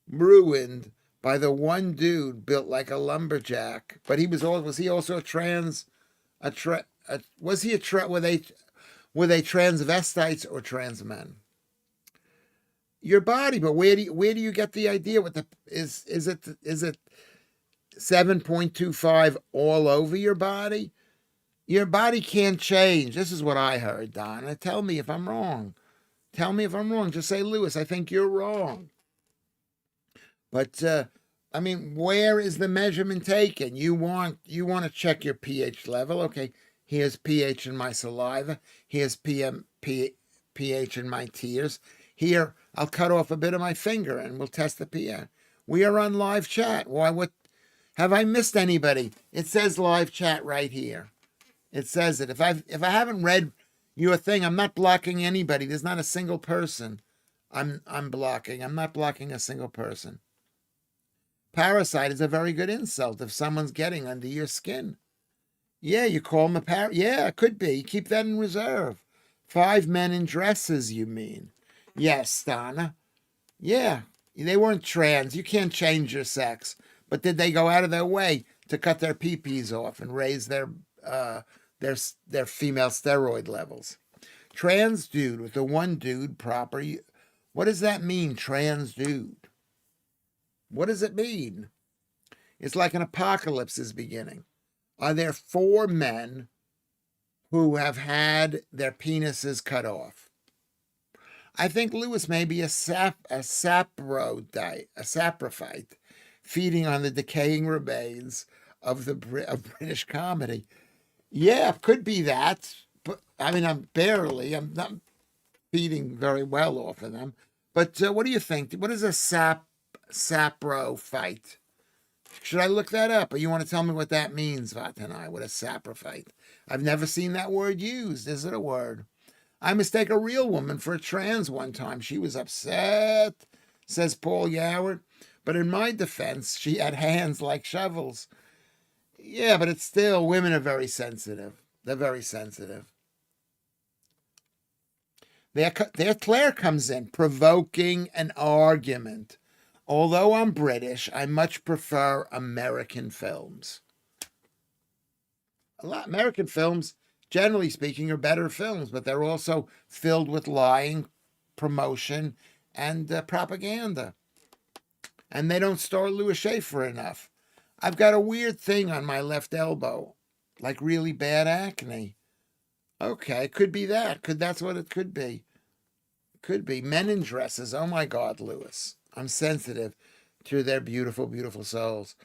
ruined by the one dude built like a lumberjack. But was he also a trans? Was he were they transvestites or trans men? Your body, but where do you get the idea? Is it 7.25 all over your body? Your body can't change. This is what I heard, Donna. Tell me if I'm wrong. Tell me if I'm wrong. Just say, Lewis, I think you're wrong. But I mean, where is the measurement taken? You want to check your pH level. Okay, here's pH in my saliva. Here's pH in my tears. Here, I'll cut off a bit of my finger and we'll test the pH. We are on live chat. Why? What? Have I missed anybody? It says live chat right here. It says it. If I haven't read your thing, I'm not blocking anybody. There's not a single person I'm blocking. I'm not blocking a single person. Parasite is a very good insult if someone's getting under your skin. Yeah, you call them a yeah, it could be. Keep that in reserve. 5 men in dresses, you mean? Yes, Donna. Yeah, they weren't trans. You can't change your sex. But did they go out of their way to cut their pee-pees off and raise their female steroid levels? Trans dude with the one dude proper. What does that mean, trans dude? What does it mean? It's like an apocalypse is beginning. Are there 4 men who have had their penises cut off? I think Lewis may be a saprophyte, feeding on the decaying remains of British comedy. Yeah, could be that. But I mean, I'm not feeding very well off of them. But what do you think? What is a saprophyte? Should I look that up, or you want to tell me what that means, Vatanai? What a saprophyte? I've never seen that word used. Is it a word? I mistake a real woman for a trans one time. She was upset, says Paul Yoward. But in my defense, she had hands like shovels. Yeah, but it's still, women are very sensitive. They're very sensitive. There Claire comes in, provoking an argument. Although I'm British, I much prefer American films. American films, generally speaking, are better films, but they're also filled with lying, promotion, and propaganda. And they don't star Lewis Schaffer enough. I've got a weird thing on my left elbow, like really bad acne. Okay, could be that. That's what it could be. Could be men in dresses. Oh my God, Lewis. I'm sensitive to their beautiful, beautiful souls.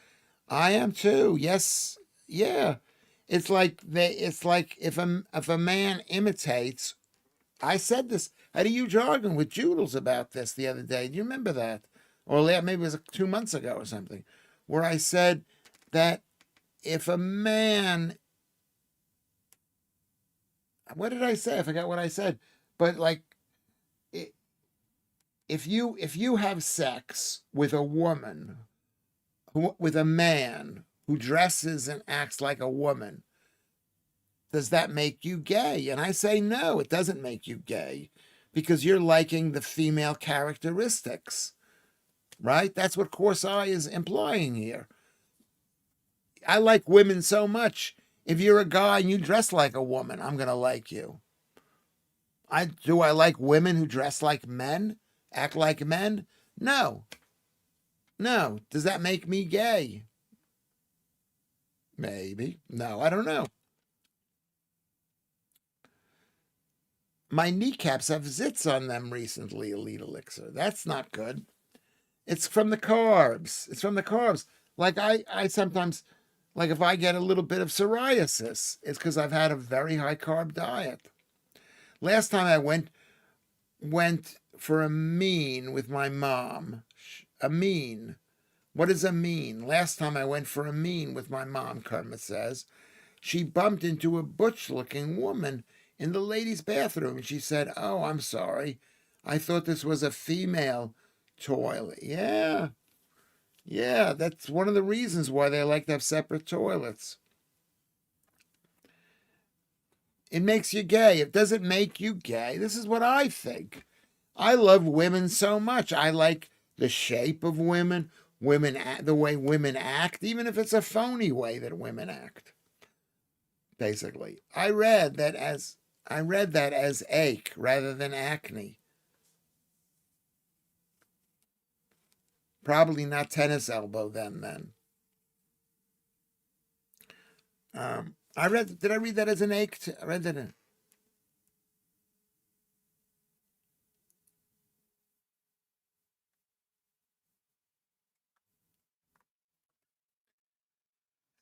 I am too. Yes. Yeah. It's like if a man imitates. I said this. I had a huge argument with Joodles about this the other day. Do you remember that? Or maybe it was 2 months ago or something, where I said that if a man, what did I say? I forgot what I said. But like, if you have sex with a woman, with a man who dresses and acts like a woman, does that make you gay? And I say no, it doesn't make you gay, because you're liking the female characteristics, right? That's what course I is implying here. I like women so much. If you're a guy and you dress like a woman, I'm gonna like you. Do I like women who dress like men, act like men? No. No. Does that make me gay? Maybe. No, I don't know. My kneecaps have zits on them recently, Elite Elixir. That's not good. It's from the carbs. It's from the carbs. Like I sometimes, like if I get a little bit of psoriasis, it's because I've had a very high carb diet. Last time I went for a mean with my mom. A mean. What is a mean? Last time I went for a mean with my mom, Kermit says, she bumped into a butch-looking woman in the ladies' bathroom. And she said, "Oh, I'm sorry. I thought this was a female toilet." Yeah. Yeah, that's one of the reasons why they like to have separate toilets. It makes you gay. It doesn't make you gay. This is what I think. I love women so much. I like the shape of women, the way women act, even if it's a phony way that women act. Basically, I read that as ache rather than acne. Probably not tennis elbow then. Did I read that as an ache? I read that in.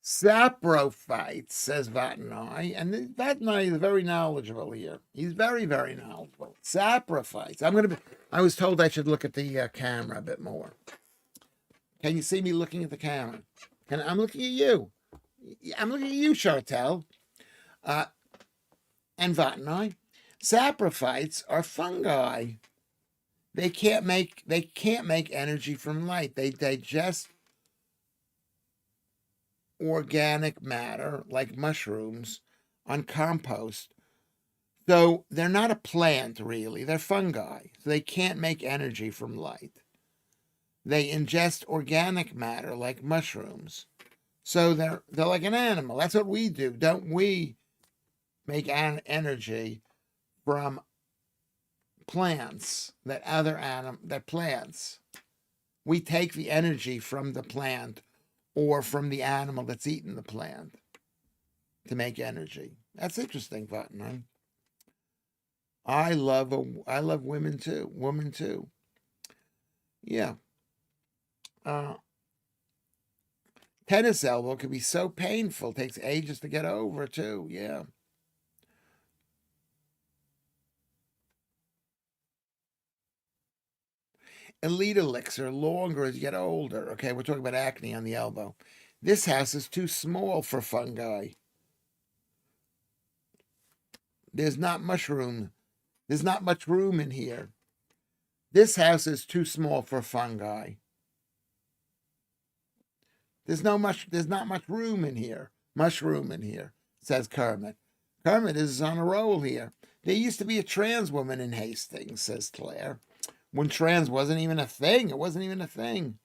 Saprophytes, says Vatanai, and Vatanai is very knowledgeable here. He's very, very knowledgeable. Saprophytes. I was told I should look at the camera a bit more. Can you see me looking at the camera? I'm looking at you. I'm looking at you, Chartel. And Vatanai. Saprophytes are fungi. They can't make energy from light. They digest organic matter like mushrooms on compost. So they're not a plant really. They're fungi. So they can't make energy from light. They ingest organic matter like mushrooms. So they're like an animal. That's what we do. Don't we make energy from plants that plants? We take the energy from the plant or from the animal that's eaten the plant to make energy. That's interesting, Vatman. I love women too. Yeah. Tennis elbow can be so painful. Takes ages to get over too. Yeah. Elite Elixir, longer as you get older. Okay, we're talking about acne on the elbow. This house is too small for fungi. There's not mushroom There's not much room in here. This house is too small for fungi. There's not much room in here. Mushroom in here, says Kermit. Kermit is on a roll here. There used to be a trans woman in Hastings, says Claire. When trans wasn't even a thing. It wasn't even a thing.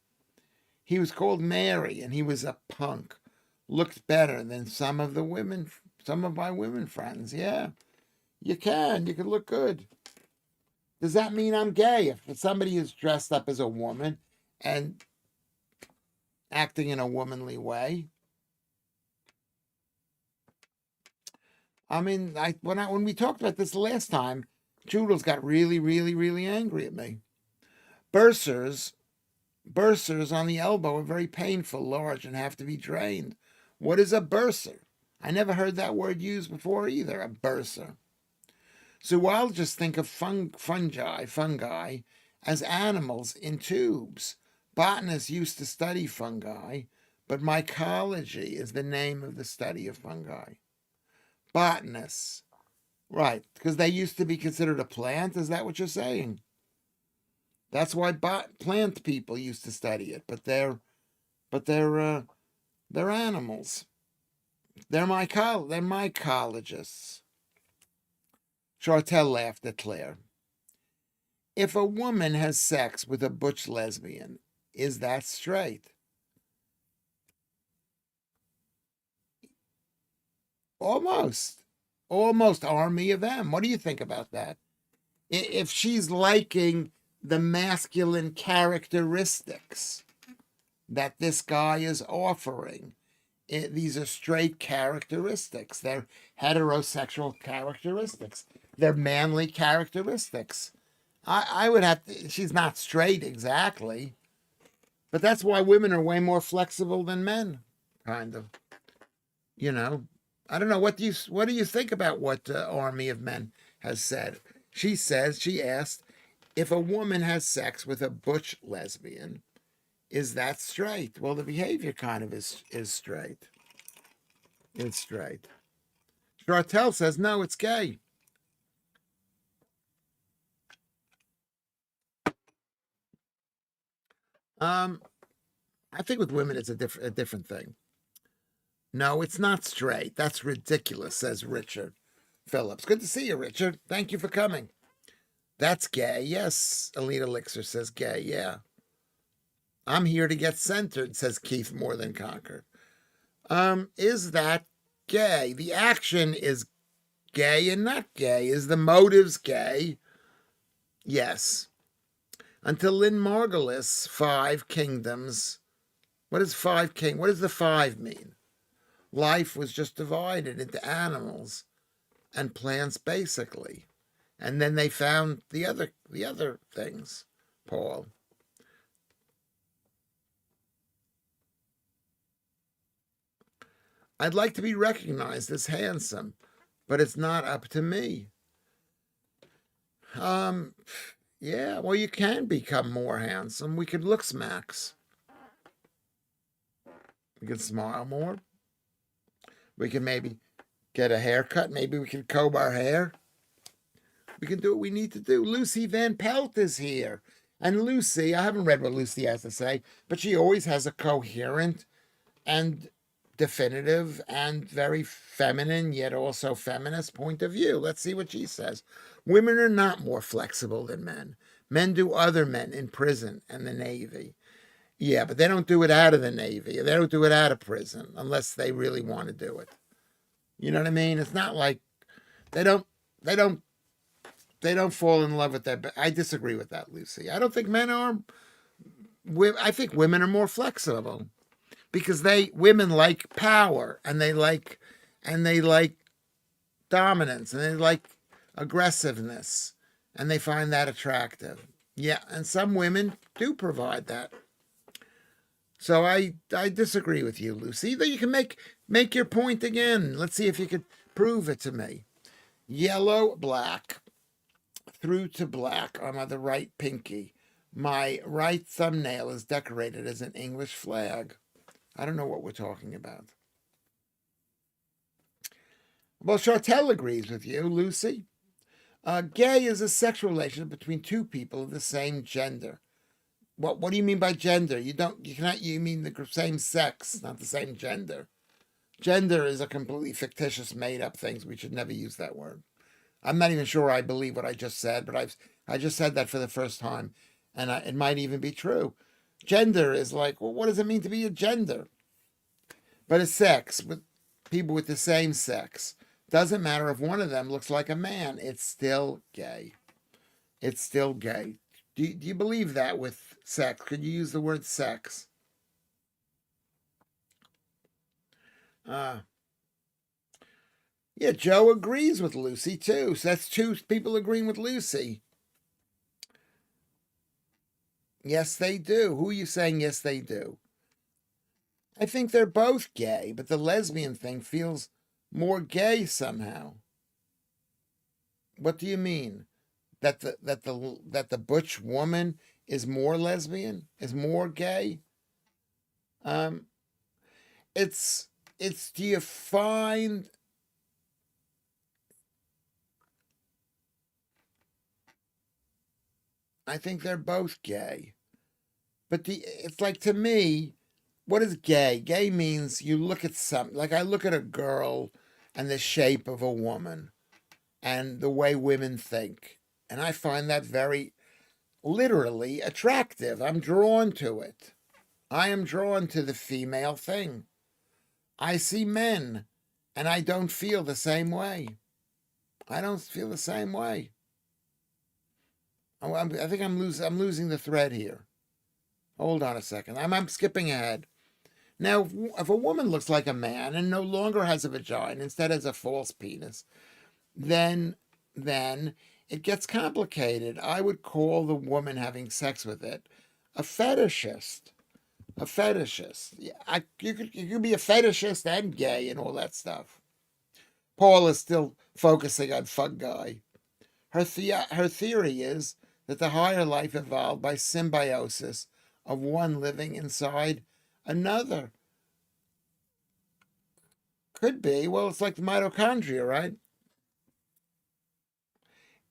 He was called Mary, and he was a punk. Looked better than some of my women friends. Yeah, you can look good. Does that mean I'm gay? If somebody is dressed up as a woman and acting in a womanly way? I mean, when we talked about this last time, Joodles got really, really, really angry at me. Bursars on the elbow are very painful, large, and have to be drained. What is a bursar? I never heard that word used before either, a bursar. Zoologists think of fungi, as animals in tubes. Botanists used to study fungi, but mycology is the name of the study of fungi. Botanists. Right, because they used to be considered a plant? Is that what you're saying? That's why plant people used to study it, but they're animals. They're mycologists. Chartel laughed at Claire. If a woman has sex with a butch lesbian, is that straight? Almost. Almost army of them. What do you think about that? If she's liking the masculine characteristics that this guy is offering, these are straight characteristics. They're heterosexual characteristics. They're manly characteristics. I would have to, she's not straight exactly, but that's why women are way more flexible than men, kind of. You know, I don't know. What do you think about what Army of Men has said? She asked, if a woman has sex with a butch lesbian, is that straight? Well, the behavior kind of is straight. It's straight. Chartel says, no, it's gay. I think with women it's a different thing. No, it's not straight. That's ridiculous, says Richard Phillips. Good to see you, Richard. Thank you for coming. That's gay. Yes, Alita Elixir says gay. Yeah. I'm here to get centered, says Keith More Than Conquered. Is that gay? The action is gay and not gay. Is the motives gay? Yes. Until Lynn Margulis, 5 kingdoms. What does the 5 mean? Life was just divided into animals and plants, basically. And then they found the other things, Paul. I'd like to be recognized as handsome, but it's not up to me. Yeah, well, you can become more handsome. We could look smacks. We could smile more. We can maybe get a haircut. Maybe we can comb our hair. We can do what we need to do. Lucy Van Pelt is here. And Lucy, I haven't read what Lucy has to say, but she always has a coherent and definitive and very feminine, yet also feminist point of view. Let's see what she says. Women are not more flexible than men. Men do other men in prison and the Navy. Yeah, but they don't do it out of the Navy. They don't do it out of prison unless they really want to do it. You know what I mean? It's not like they don't fall in love with that. I disagree with that, Lucy. I don't think men are. I think women are more flexible because women like power and they like dominance and they like aggressiveness and they find that attractive. Yeah, and some women do provide that. So I disagree with you, Lucy. That you can make your point again. Let's see if you could prove it to me. Yellow, black, through to black on the right pinky. My right thumbnail is decorated as an English flag. I don't know what we're talking about. Well, Chartel agrees with you, Lucy. Gay is a sexual relationship between two people of the same gender. What do you mean by gender? You mean the same sex, not the same gender. Gender is a completely fictitious, made up thing. We should never use that word. I'm not even sure I believe what I just said, but I just said that for the first time, and it might even be true. Gender is like, well, what does it mean to be a gender? But a sex with people with the same sex. Doesn't matter if one of them looks like a man. It's still gay. It's still gay. Do you believe that with sex? Could you use the word sex? Uh, yeah, Joe agrees with Lucy too. So that's two people agreeing with Lucy. Yes, they do. Who are you saying yes, they do? I think they're both gay, but the lesbian thing feels more gay somehow. What do you mean? That the butch woman is more lesbian, is more gay? Um, it's do you find I think they're both gay. But it's like to me, what is gay? Gay means you look at something like I look at a girl and the shape of a woman and the way women think. And I find that very literally attractive. I'm drawn to it. I am drawn to the female thing. I see men and I don't feel the same way. I don't feel the same way. I think I'm losing the thread here. Hold on a second. I'm skipping ahead. Now, if a woman looks like a man and no longer has a vagina, instead has a false penis, then then it gets complicated. I would call the woman having sex with it a fetishist. A fetishist. Yeah, you could be a fetishist and gay and all that stuff. Paul is still focusing on fuck guy. Her theory is that the higher life evolved by symbiosis of one living inside another. Could be. Well, it's like the mitochondria, right?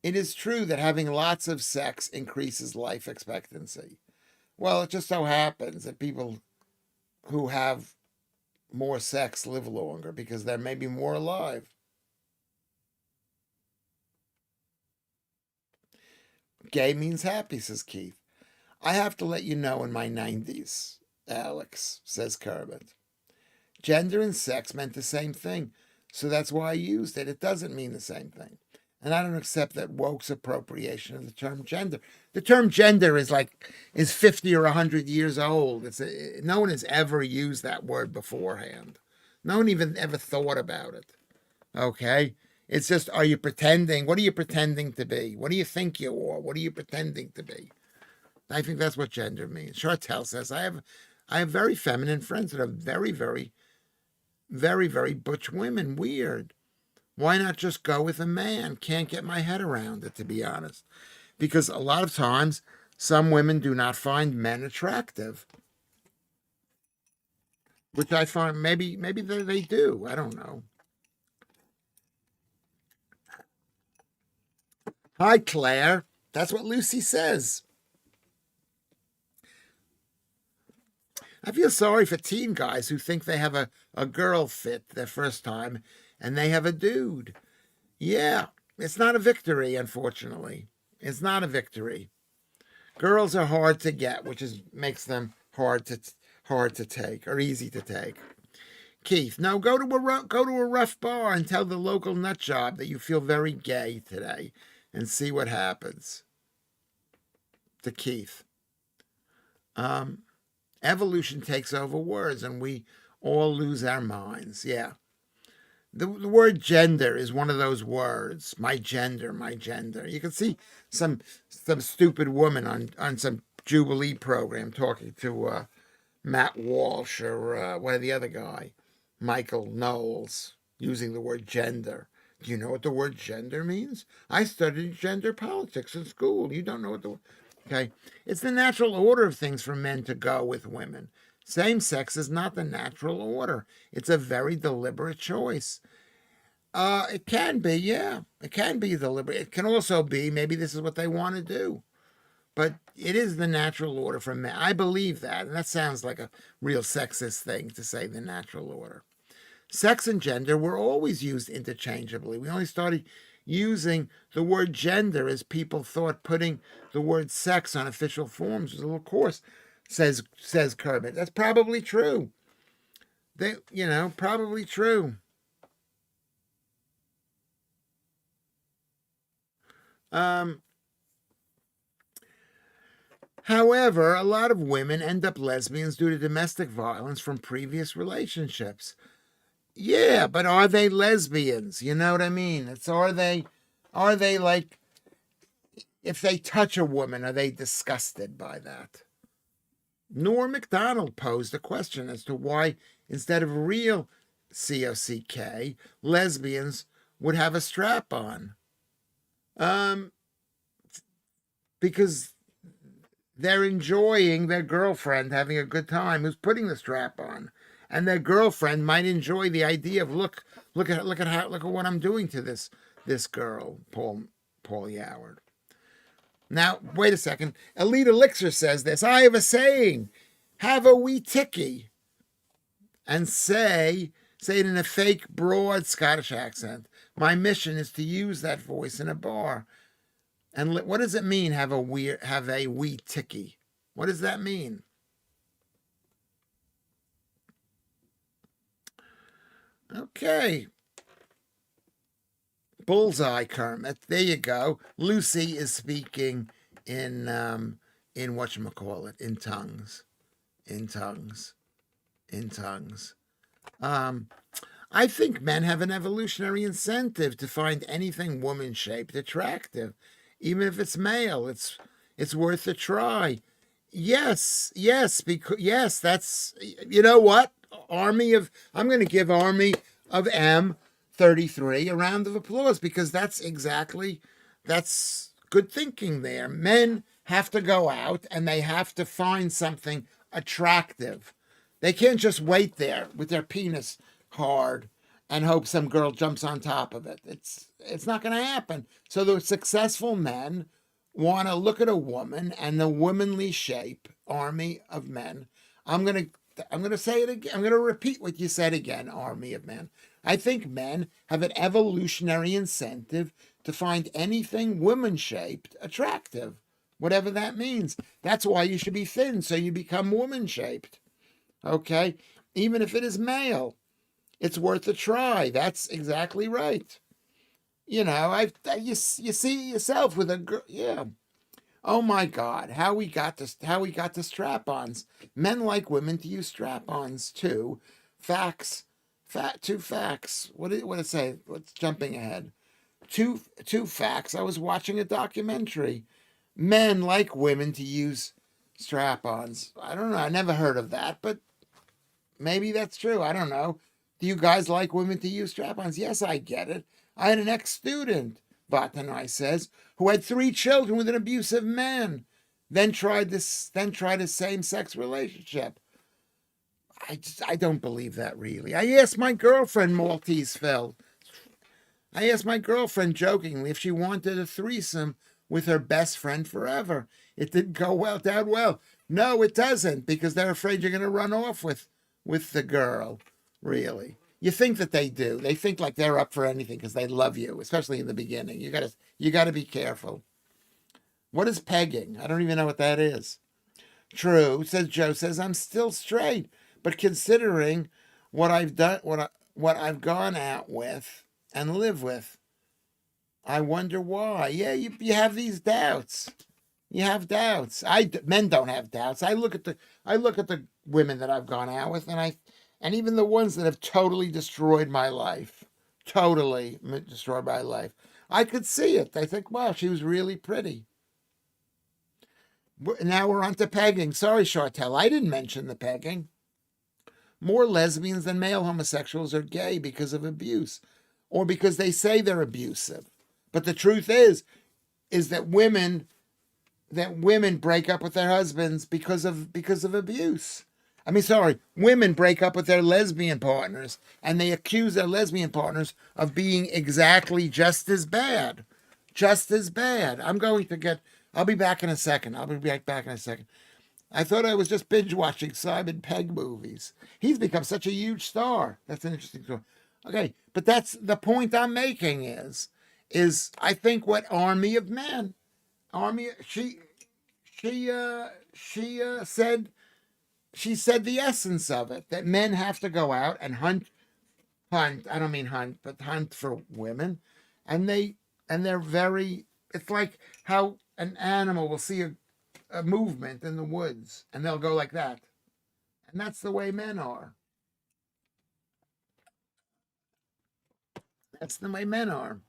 It is true that having lots of sex increases life expectancy. Well, it just so happens that people who have more sex live longer because they're maybe more alive. Gay means happy, says Keith. I have to let you know in my 90s, Alex, says Kermit. Gender and sex meant the same thing, so that's why I used it. It doesn't mean the same thing. And I don't accept that woke's appropriation of the term gender. The term gender is 50 or 100 years old. No one has ever used that word beforehand. No one even ever thought about it. Okay? It's just, are you pretending? What are you pretending to be? What do you think you are? What are you pretending to be? I think that's what gender means. Chartel says, I have very feminine friends that are very, very, very, very butch women. Weird. Why not just go with a man? Can't get my head around it, to be honest. Because a lot of times, some women do not find men attractive, which I find maybe they do. I don't know. Hi, Claire. That's what Lucy says. I feel sorry for teen guys who think they have a girl fit their first time and they have a dude. Yeah, it's not a victory, unfortunately. It's not a victory. Girls are hard to get, which makes them hard to take or easy to take. Keith, no, go to a rough bar and tell the local nut job that you feel very gay today, and see what happens. To Keith, evolution takes over words, and we all lose our minds. Yeah. The word gender is one of those words. My gender, my gender. You can see some stupid woman on some Jubilee program talking to Matt Walsh or what the other guy, Michael Knowles, using the word gender. Do you know what the word gender means? I studied gender politics in school. You don't know what the okay? It's the natural order of things for men to go with women. Same sex is not the natural order. It's a very deliberate choice. It can be, yeah. It can be deliberate. It can also be maybe this is what they want to do. But it is the natural order for men. I believe that. And that sounds like a real sexist thing to say, the natural order. Sex and gender were always used interchangeably. We only started using the word gender as people thought putting the word sex on official forms was a little coarse, says Kermit. That's probably true. Probably true. Um, However, a lot of women end up lesbians due to domestic violence from previous relationships. Yeah, but are they lesbians? You know what I mean? Are they like, if they touch a woman, are they disgusted by that? Norm MacDonald posed a question as to why, instead of real COCK, lesbians would have a strap on. Because they're enjoying their girlfriend having a good time who's putting the strap on. And their girlfriend might enjoy the idea of look at what I'm doing to this girl, Paul Yoward. Now, wait a second. Elite Elixir says this. I have a saying. Have a wee ticky. And say it in a fake, broad Scottish accent. My mission is to use that voice in a bar. And what does it mean, have a wee ticky? What does that mean? Okay. Bullseye, Kermit. There you go. Lucy is speaking in whatchamacallit, in tongues. In tongues. In tongues. I think men have an evolutionary incentive to find anything woman-shaped attractive. Even if it's male, it's worth a try. Yes, that's, you know what? I'm going to give Army of M33 a round of applause, because that's good thinking there. Men have to go out and they have to find something attractive. They can't just wait there with their penis hard and hope some girl jumps on top of it. It's not going to happen. So the successful men want to look at a woman and the womanly shape, army of men. I'm going to say it again. I'm going to repeat what you said again, army of men. I think men have an evolutionary incentive to find anything woman-shaped attractive, whatever that means. That's why you should be thin, so you become woman-shaped. Okay? Even if it is male. It's worth a try. That's exactly right. You see yourself with a girl. Yeah. Oh my God, how we got the strap-ons. Men like women to use strap-ons too. Two facts. What did it say? What's jumping ahead? Two facts. I was watching a documentary. Men like women to use strap-ons. I don't know. I never heard of that, but maybe that's true. I don't know. Do you guys like women to use strap-ons? Yes, I get it. I had an ex-student, Vatanai says, who had 3 children with an abusive man, then tried a same-sex relationship. I don't believe that, really. I asked my girlfriend, Maltese Phil. I asked my girlfriend jokingly if she wanted a threesome with her best friend forever. It didn't go down well. No, it doesn't, because they're afraid you're going to run off with the girl. Really, you think that they do. They think like they're up for anything because they love you, especially in the beginning. You gotta be careful. What is pegging? I don't even know what that is. True, says Joe. Says I'm still straight, but considering what I've done, what I've gone out with and live with, I wonder why. Yeah, you have these doubts. You have doubts. Men don't have doubts. I look at the women that I've gone out with, and even the ones that have totally destroyed my life, I could see it. I think, wow, she was really pretty. Now we're on to pegging. Sorry, Chartel, I didn't mention the pegging. More lesbians than male homosexuals are gay because of abuse, or because they say they're abusive. But the truth is that women break up with their husbands because of abuse. I mean, sorry, women break up with their lesbian partners and they accuse their lesbian partners of being exactly just as bad. Just as bad. I'll be back in a second. I'll be right back in a second. I thought I was just binge watching Simon Pegg movies. He's become such a huge star. That's an interesting story. Okay, but that's the point I'm making is I think what Army of Men, Army, said she said the essence of it, that men have to go out and hunt, I don't mean hunt, but hunt for women. And they're very, it's like how an animal will see a movement in the woods and they'll go like that. And that's the way men are. That's the way men are.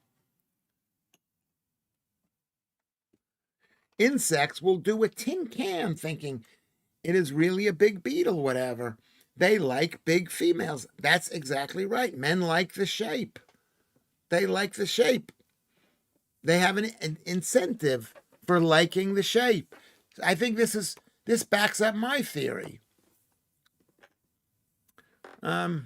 Insects will do a tin can thinking it is really a big beetle, whatever. They like big females. That's exactly right. Men like the shape. They like the shape. They have an incentive for liking the shape. I think this backs up my theory. I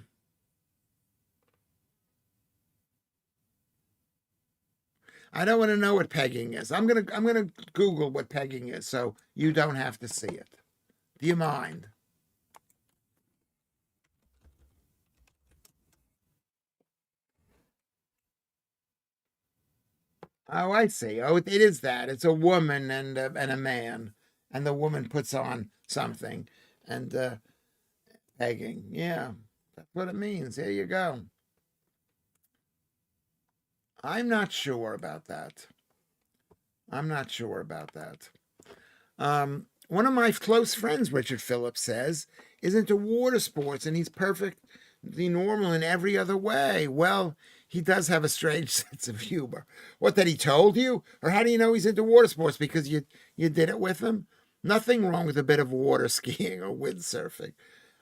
don't want to know what pegging is. I'm gonna Google what pegging is so you don't have to see it. Do you mind? Oh, I see. Oh, it is that. It's a woman and a man, and the woman puts on something, and pegging. Yeah, that's what it means. There you go. I'm not sure about that. I'm not sure about that. One of my close friends, Richard Phillips, says, is into water sports and he's perfectly normal in every other way. Well, he does have a strange sense of humor. What, that he told you? Or how do you know he's into water sports? Because you did it with him? Nothing wrong with a bit of water skiing or windsurfing.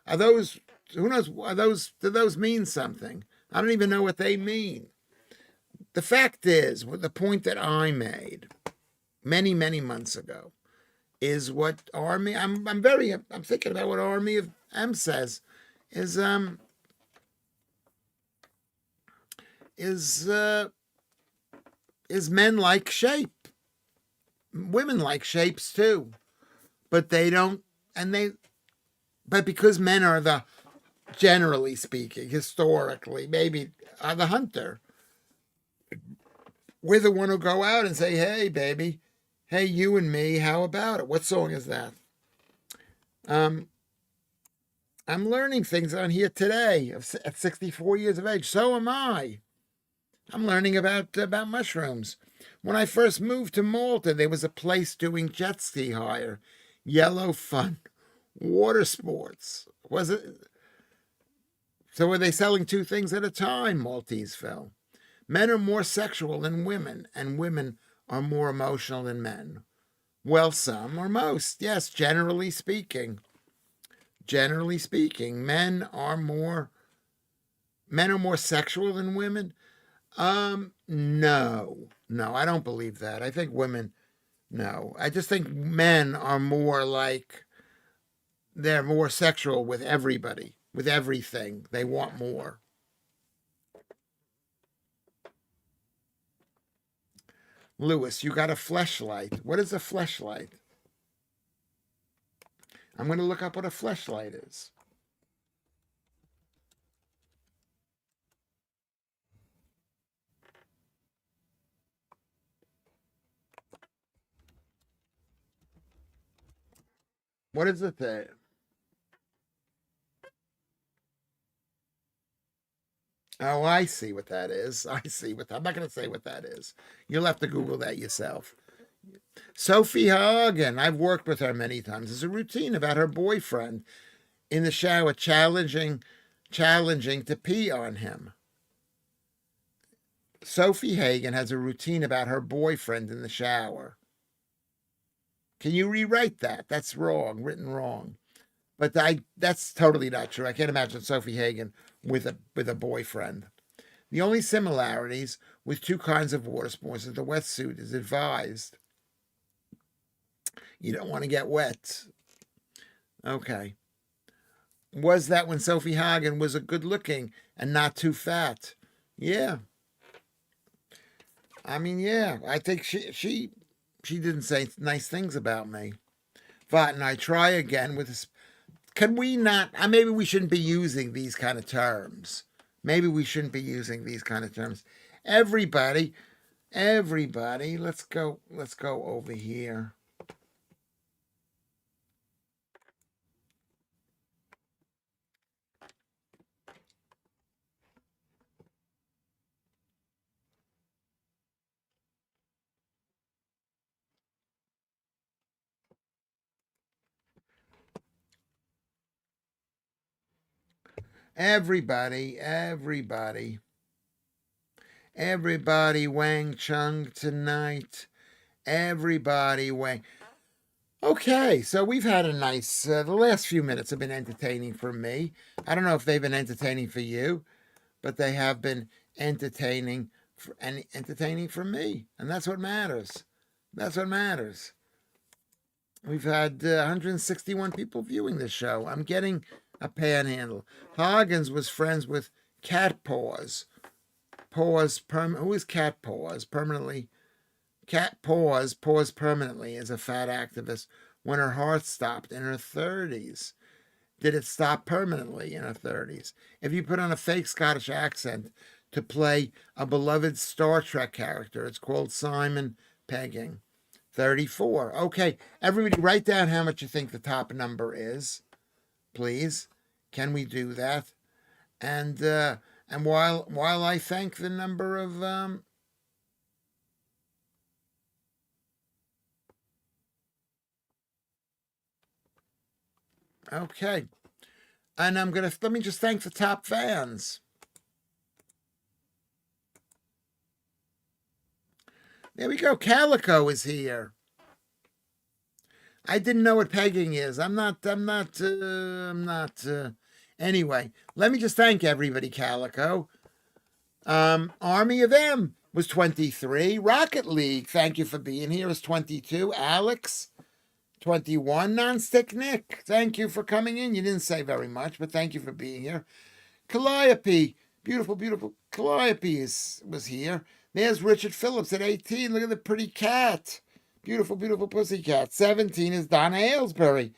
Are those, who knows, do those mean something? I don't even know what they mean. The fact is, the point that I made many, many months ago is what Army, I'm thinking about what Army of M says is men like shape. Women like shapes too. But they don't, but because men are generally speaking, historically, maybe are the hunter. We're the one who go out and say, hey, baby, hey, you and me, how about it? What song is that? I'm learning things on here today at 64 years of age. So am I. I'm learning about mushrooms. When I first moved to Malta, there was a place doing jet ski hire, Yellow Fun, water sports. Was it? So were they selling two things at a time, Maltese Phil? Men are more sexual than women, and women are more emotional than men. Well, some or most, yes, generally speaking. Generally speaking, men are more sexual than women. No, I don't believe that. I think women, no. I just think men are more like, they're more sexual with everybody, with everything. They want more. Lewis, you got a fleshlight. What is a fleshlight? I'm going to look up what a fleshlight is. What is it that? Oh, I see what that is. I'm not going to say what that is. You'll have to Google that yourself. Sophie Hagen, I've worked with her many times. There's a routine about her boyfriend in the shower challenging to pee on him. Sophie Hagen has a routine about her boyfriend in the shower. Can you rewrite that? That's wrong, written wrong. But that's totally not true. I can't imagine Sophie Hagen with a boyfriend. The only similarities with two kinds of water sports is the wetsuit is advised. You don't want to get wet. Okay. Was that when Sophie Hagen was a good looking and not too fat? Yeah. I mean, yeah. I think she didn't say nice things about me. But and I try again with this. Can we not? Maybe we shouldn't be using these kind of terms. Maybe we shouldn't be using these kind of terms. Everybody, everybody. Let's go. Let's go over here. Everybody, everybody, everybody. Wang Chung tonight. Everybody, Wang. Okay, so we've had a nice. The last few minutes have been entertaining for me. I don't know if they've been entertaining for you, but they have been entertaining and entertaining for me, and that's what matters. That's what matters. We've had 161 people viewing this show. I'm getting a panhandle. Hoggins was friends with Cat Paws. Who is Cat Paws? Permanently. Cat paused permanently as a fat activist when her heart stopped in her 30s. Did it stop permanently in her 30s? If you put on a fake Scottish accent to play a beloved Star Trek character, it's called Simon Pegging. 34. Okay, everybody write down how much you think the top number is, please. Can we do that? And while I thank the number of okay. And let me just thank the top fans. There we go. Calico is here. I didn't know what pegging is. I'm not. Anyway, let me just thank everybody. Calico. Army of M was 23. Rocket League, thank you for being here, is 22. Alex, 21. Nonstick Nick, thank you for coming in. You didn't say very much, but thank you for being here. Calliope, beautiful, beautiful Calliope was here. There's Richard Phillips at 18. Look at the pretty cat. Beautiful, beautiful pussy cat. 17 is Donna Aylesbury.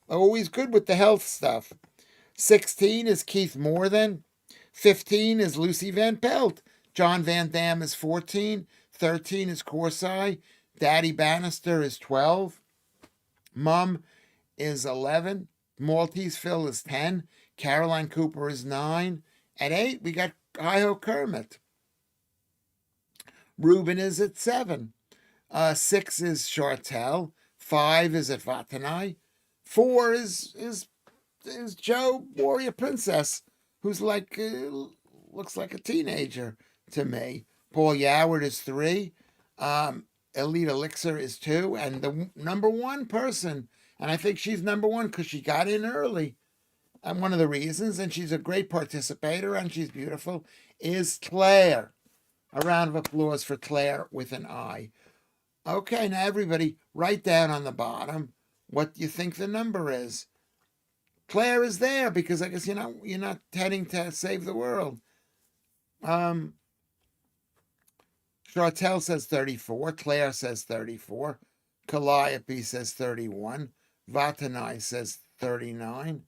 Always good with the health stuff. 16 is Keith Morthen. 15 is Lucy Van Pelt. John Van Dam is 14. 13 is Corsai. Daddy Bannister is 12. Mum is 11. Maltese Phil is 10. Caroline Cooper is 9. At 8, we got Hi-Ho Kermit. Ruben is at 7. 6 is Chartel. 5 is at Vatanai. 4 is Joe Warrior Princess, who's like looks like a teenager to me. Paul Yoward is 3. Elite Elixir is 2, and the number one person, and I think she's number one because she got in early. And one of the reasons, and she's a great participator, and she's beautiful, is Claire. A round of applause for Claire with an I. Okay, now everybody, write down on the bottom what you think the number is. Claire is there because I guess you're not heading to save the world. Chartel says 34. Claire says 34. Calliope says 31. Vatanai says 39.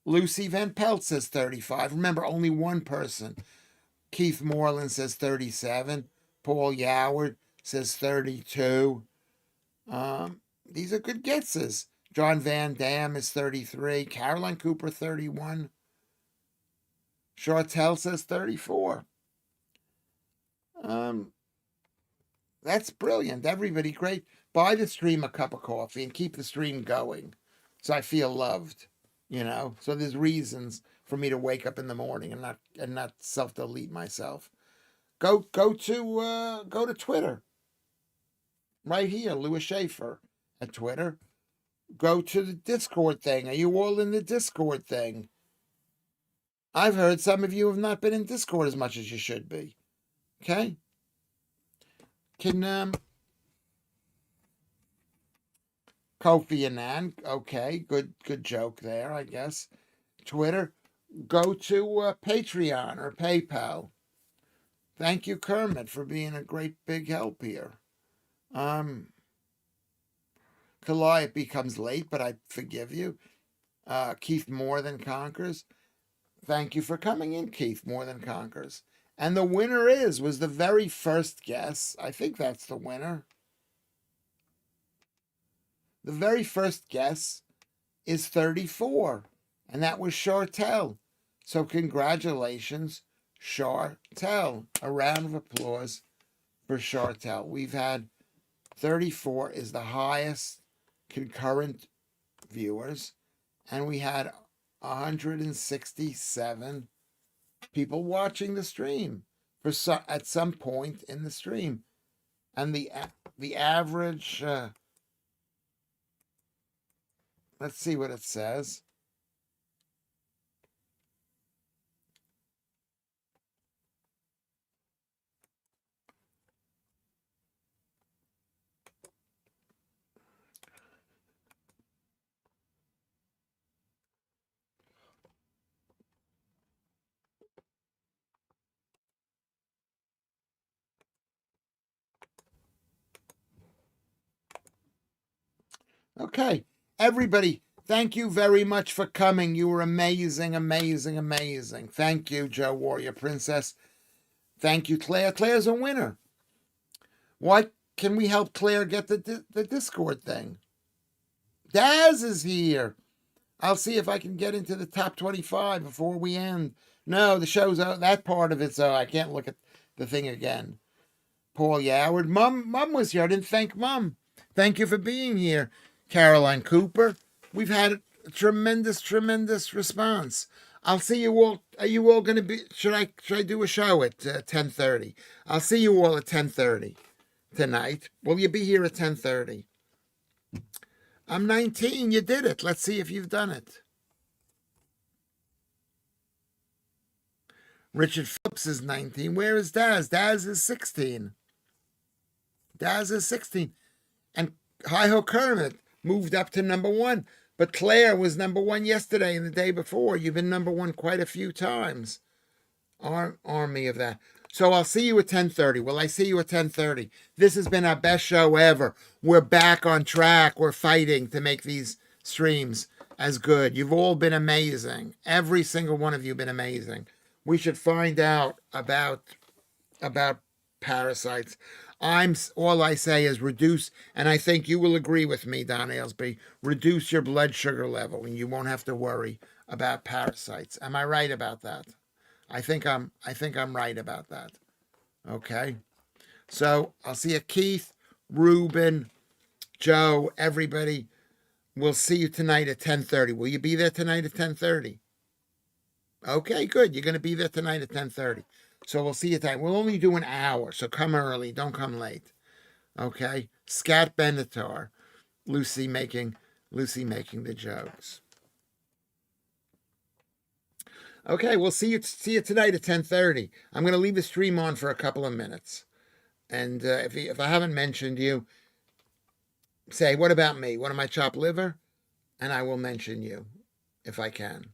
Lucy Van Pelt says 35. Remember, only one person. Keith Moreland says 37. Paul Yoward says 32. These are good guesses. John Van Dam is 33. Caroline Cooper, 31. Chartel says 34. That's brilliant. Everybody, great. Buy the stream a cup of coffee and keep the stream going so I feel loved, So there's reasons for me to wake up in the morning and not self-delete myself. Go to Twitter. Right here, Lewis Schaffer at Twitter. Go to the Discord thing. Are you all in the Discord thing? I've heard some of you have not been in Discord as much as you should be. Okay? Can Kofi Annan. Okay, good joke there, I guess. Twitter. Go to Patreon or PayPal. Thank you, Kermit, for being a great big help here. Kalai, it becomes late, but I forgive you. Keith More Than Conquers. Thank you for coming in, Keith More Than Conquers. And the winner was the very first guess. I think that's the winner. The very first guess is 34, and that was Chartel. So congratulations, Chartel. A round of applause for Chartel. We've had 34 is the highest concurrent viewers, and we had 167 people watching the stream at some point in the stream, and the average. Let's see what it says. Okay, everybody, thank you very much for coming. You were amazing, amazing, amazing. Thank you, Joe Warrior Princess. Thank you, Claire. Claire's a winner. Why can we help Claire get the Discord thing? Daz is here. I'll see if I can get into the top 25 before we end. No, the show's out. That part of it's I can't look at the thing again. Paul Yoward. Mom was here. I didn't thank Mom. Thank you for being here. Caroline Cooper. We've had a tremendous, tremendous response. I'll see you all. Are you all going to be? Should I do a show at 10:30? I'll see you all at 10:30 tonight. Will you be here at 10:30? I'm 19. You did it. Let's see if you've done it. Richard Phillips is 19. Where is Daz? Daz is 16. Daz is 16. And Hi-Ho Kermit moved up to number 1. But Claire was number 1 yesterday and the day before. You've been number 1 quite a few times. Army of that. So I'll see you at 10:30. Will I see you at 10:30? This has been our best show ever. We're back on track. We're fighting to make these streams as good. You've all been amazing. Every single one of you have been amazing. We should find out about parasites. All I say is reduce, and I think you will agree with me, Don Ailesbury, reduce your blood sugar level and you won't have to worry about parasites. Am I right about that? I think I'm right about that. Okay. So I'll see you, Keith, Ruben, Joe, everybody. We'll see you tonight at 10:30. Will you be there tonight at 10:30? Okay, good. You're going to be there tonight at 10:30. So we'll see you tonight. We'll only do an hour, so come early. Don't come late. Okay? Scat Benatar. Lucy making the jokes. Okay, we'll see you tonight at 10:30. I'm going to leave the stream on for a couple of minutes. And if I haven't mentioned you, say, what about me? What am I, chopped liver? And I will mention you if I can.